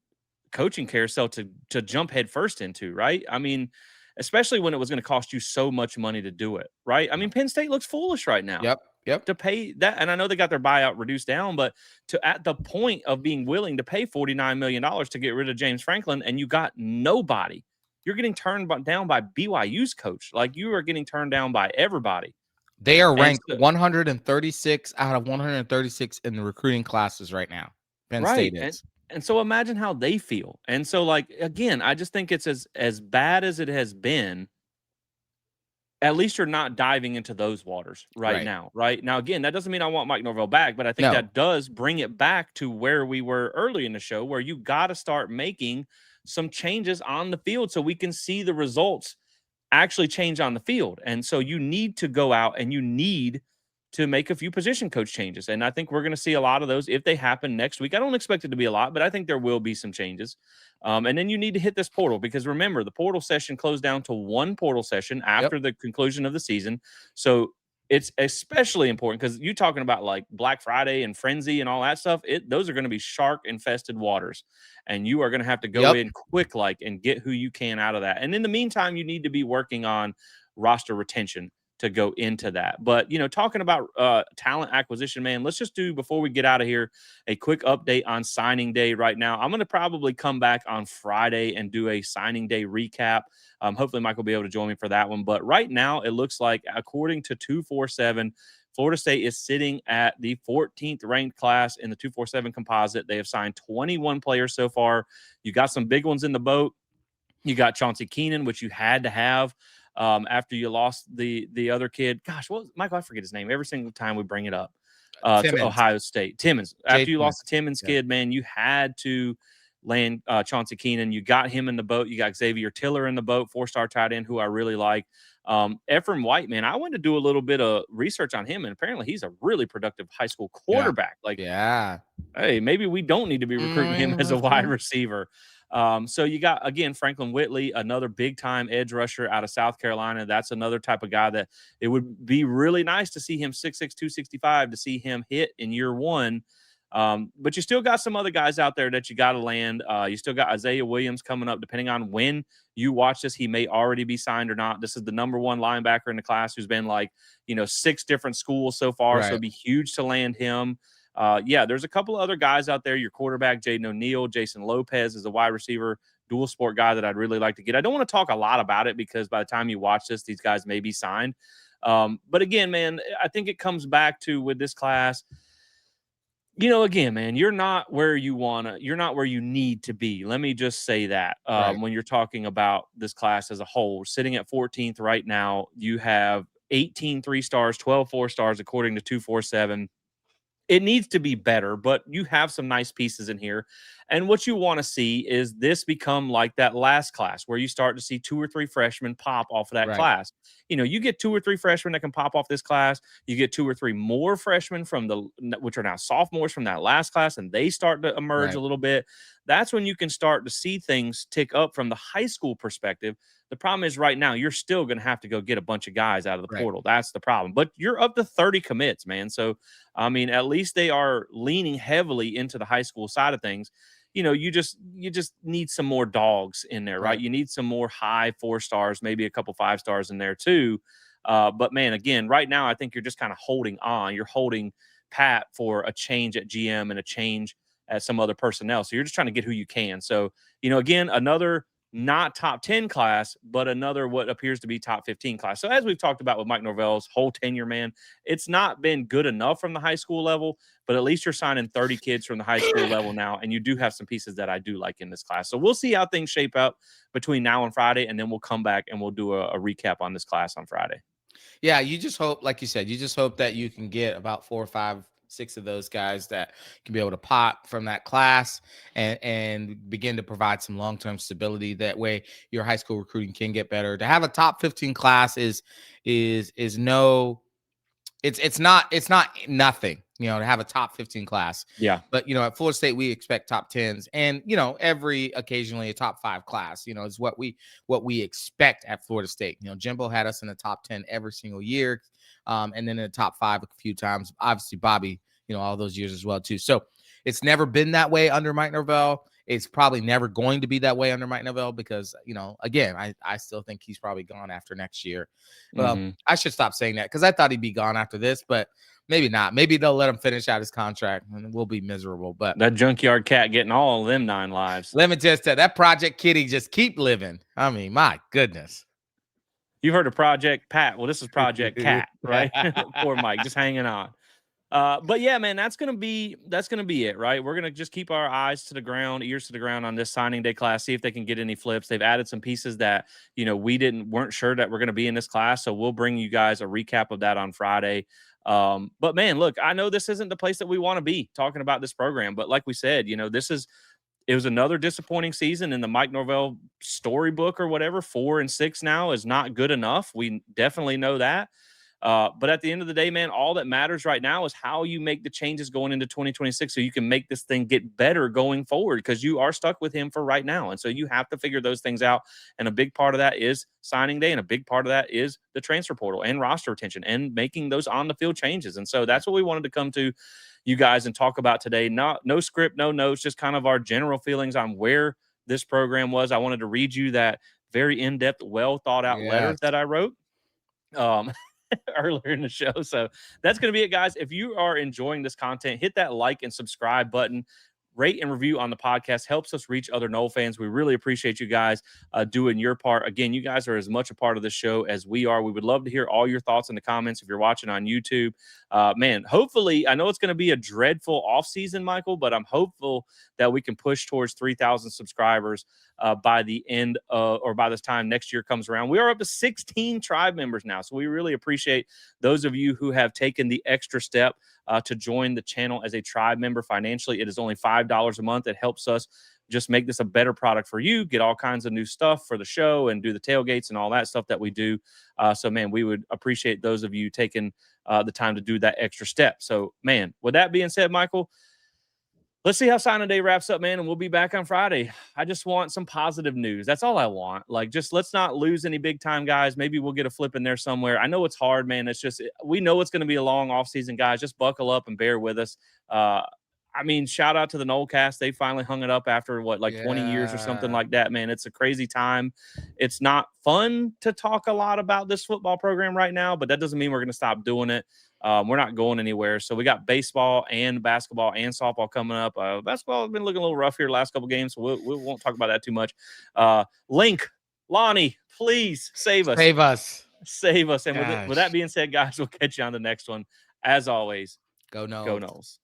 coaching carousel to jump headfirst into, right? I mean, especially when it was going to cost you so much money to do it, right? I mean, Penn State looks foolish right now Yep. Yep. to pay that. And I know they got their buyout reduced down, but to at the point of being willing to pay $49 million to get rid of James Franklin, and you got nobody, you're getting down by BYU's coach. Like you are getting turned down by everybody. They are And ranked so, 136 out of 136 in the recruiting classes right now. Penn right. State And is. and so imagine how they feel. And so like again, I just think it's as bad as it has been. At least you're not diving into those waters right Right. now, right? Now, again, that doesn't mean I want Mike Norvell back, but I think No. that does bring it back to where we were early in the show, where you got to start making some changes on the field so we can see the results actually change on the field. And so you need to go out and you need to make a few position coach changes. And I think we're going to see a lot of those if they happen next week. I don't expect it to be a lot, but I think there will be some changes. And then you need to hit this portal because remember, the portal session closed down to one portal session Yep. after the conclusion of the season. So it's especially important because you talking about like Black Friday and Frenzy and all that stuff. Those are going to be shark infested waters, and you are going to have to go Yep. in quick like and get who you can out of that. And in the meantime, you need to be working on roster retention to go into that. But talking about talent acquisition, man, let's just do before we get out of here a quick update on signing day right now. I'm going to probably come back on Friday and do a signing day recap. Hopefully, Mike will be able to join me for that one. But right now, it looks like according to 247. Florida State is sitting at the 14th ranked class in the 247 composite. They have signed 21 players so far. You got some big ones in the boat. You got Chauncey Keenan, which you had to have after you lost the other kid. Gosh, what was, Michael? I forget his name every single time we bring it up. To Timmons. Ohio State, Timmons. Jay After you Timmons. lost the Timmons Yeah. kid, man, you had to land Chauncey Keenan. You got him in the boat. You got Xavier Tiller in the boat, 4-star tight end, who I really like. Ephraim White, man, I went to do a little bit of research on him, and apparently he's a really productive high school Yeah. quarterback. Like, Yeah. hey, maybe we don't need to be recruiting him as a wide Mhm. receiver. So you got again Franklin Whitley, another big time edge rusher out of South Carolina. That's another type of guy that it would be really nice to see him 6'6", 265 to see him hit in year one. But you still got some other guys out there that you got to land. You still got Isaiah Williams coming up. Depending on when you watch this, he may already be signed or not. This is the number one linebacker in the class who's been like 6 different schools so far. So Right. it'd be huge to land him. Yeah, there's a couple of other guys out there. Your quarterback, Jaden O'Neal, Jason Lopez is a wide receiver, dual sport guy that I'd really like to get. I don't want to talk a lot about it because by the time you watch this, these guys may be signed. But again, man, I think it comes back to with this class, Again, man, you're not where you need to be. Let me just say that. Right. When you're talking about this class as a whole, sitting at 14th right now, you have 18 3 stars, 12 4 stars, according to 247. It needs to be better, but you have some nice pieces in here. And what you want to see is this become like that last class where you start to see 2 or 3 freshmen pop off of that Right. class. You get 2 or 3 freshmen that can pop off this class. You get 2 or 3 more freshmen which are now sophomores from that last class, and they start to emerge a Right. little bit. That's when you can start to see things tick up from the high school perspective. The problem is right now, you're still going to have to go get a bunch of guys out of the Right. portal. That's the problem. But you're up to 30 commits, man. So I mean, at least they are leaning heavily into the high school side of things. You just need some more dogs in there, right? Right. You need some more high 4 stars, maybe a couple 5 stars in there too. But man, again, right now I think you're just kind of holding on. You're holding pat for a change at GM and a change at some other personnel. So you're just trying to get who you can. So, again, another not top 10 class, but another what appears to be top 15 class. So as we've talked about with Mike Norvell's whole tenure, man, it's not been good enough from the high school level, but at least you're signing 30 kids from the high school level now, and you do have some pieces that I do like in this class. So we'll see how things shape up between now and Friday, and then we'll come back and we'll do a recap on this class on Friday. Yeah, you just hope, like you said, you just hope that you can get about 4 or 5, 6 of those guys that can be able to pop from that class and begin to provide some long-term stability. That way your high school recruiting can get better. To have a top 15 class is no, it's not nothing, to have a top 15 class. Yeah. But at Florida State, we expect top 10s, and every occasionally a top 5 class, is what we expect at Florida State. Jimbo had us in the top 10 every single year, and then in the top 5 a few times. Obviously, Bobby, all those years as well too. So it's never been that way under Mike Norvell. It's probably never going to be that way under Mike Norvell because, again, I still think he's probably gone after next year. Well, Mm-hmm. I should stop saying that because I thought he'd be gone after this, but maybe not. Maybe they'll let him finish out his contract and we'll be miserable. But That junkyard cat getting all of them 9 lives. let me just tell that Project Kitty just keep living. I mean, my goodness. You've heard of Project Pat. Well, this is Project Cat, right? Poor Mike, just hanging on. But yeah, man, that's gonna be it, right? We're gonna just keep our eyes to the ground, ears to the ground on this signing day class. See if they can get any flips. They've added some pieces that weren't sure that we're gonna be in this class, so we'll bring you guys a recap of that on Friday. But man, look, I know this isn't the place that we want to be talking about this program, but like we said, it was another disappointing season in the Mike Norvell storybook or whatever. 4-6 now is not good enough. We definitely know that. But at the end of the day, man, all that matters right now is how you make the changes going into 2026 so you can make this thing get better going forward because you are stuck with him for right now. And so you have to figure those things out. And a big part of that is signing day. And a big part of that is the transfer portal and roster retention and making those on the field changes. And so that's what we wanted to come to you guys and talk about today. No script, no notes, just kind of our general feelings on where this program was. I wanted to read you that very in-depth, well thought out letter Yes. that I wrote. Um, earlier in the show. So that's going to be it, guys. If you are enjoying this content, hit that like and subscribe button. Rate and review on the podcast helps us reach other Noel fans. We really appreciate you guys doing your part. Again, you guys are as much a part of the show as we are. We would love to hear all your thoughts in the comments if you're watching on YouTube. Man, hopefully, I know it's going to be a dreadful offseason, Michael, but I'm hopeful that we can push towards 3,000 subscribers by the end or by this time next year comes around. We are up to 16 tribe members now. So we really appreciate those of you who have taken the extra step to join the channel as a tribe member financially. It is only $5 a month. It helps us just make this a better product for you, get all kinds of new stuff for the show and do the tailgates and all that stuff that we do. So, man, we would appreciate those of you taking the time to do that extra step. So, man, with that being said, Michael, let's see how signing day wraps up, man, and we'll be back on Friday. I just want some positive news. That's all I want. Like, just let's not lose any big time guys. Maybe we'll get a flip in there somewhere. I know it's hard, man. It's just we know it's going to be a long offseason, guys. Just buckle up and bear with us. I mean, shout out to the Nolecast. They finally hung it up after like 20 years or something Yeah. like that, man. It's a crazy time. It's not fun to talk a lot about this football program right now, but that doesn't mean we're going to stop doing it. We're not going anywhere. So we got baseball and basketball and softball coming up. Basketball has been looking a little rough here the last couple games, so we won't talk about that too much. Link, Lonnie, please save us. Save us. Save us. And with that Gosh. being said, guys, we'll catch you on the next one. As always, Go go Noles. Knowles.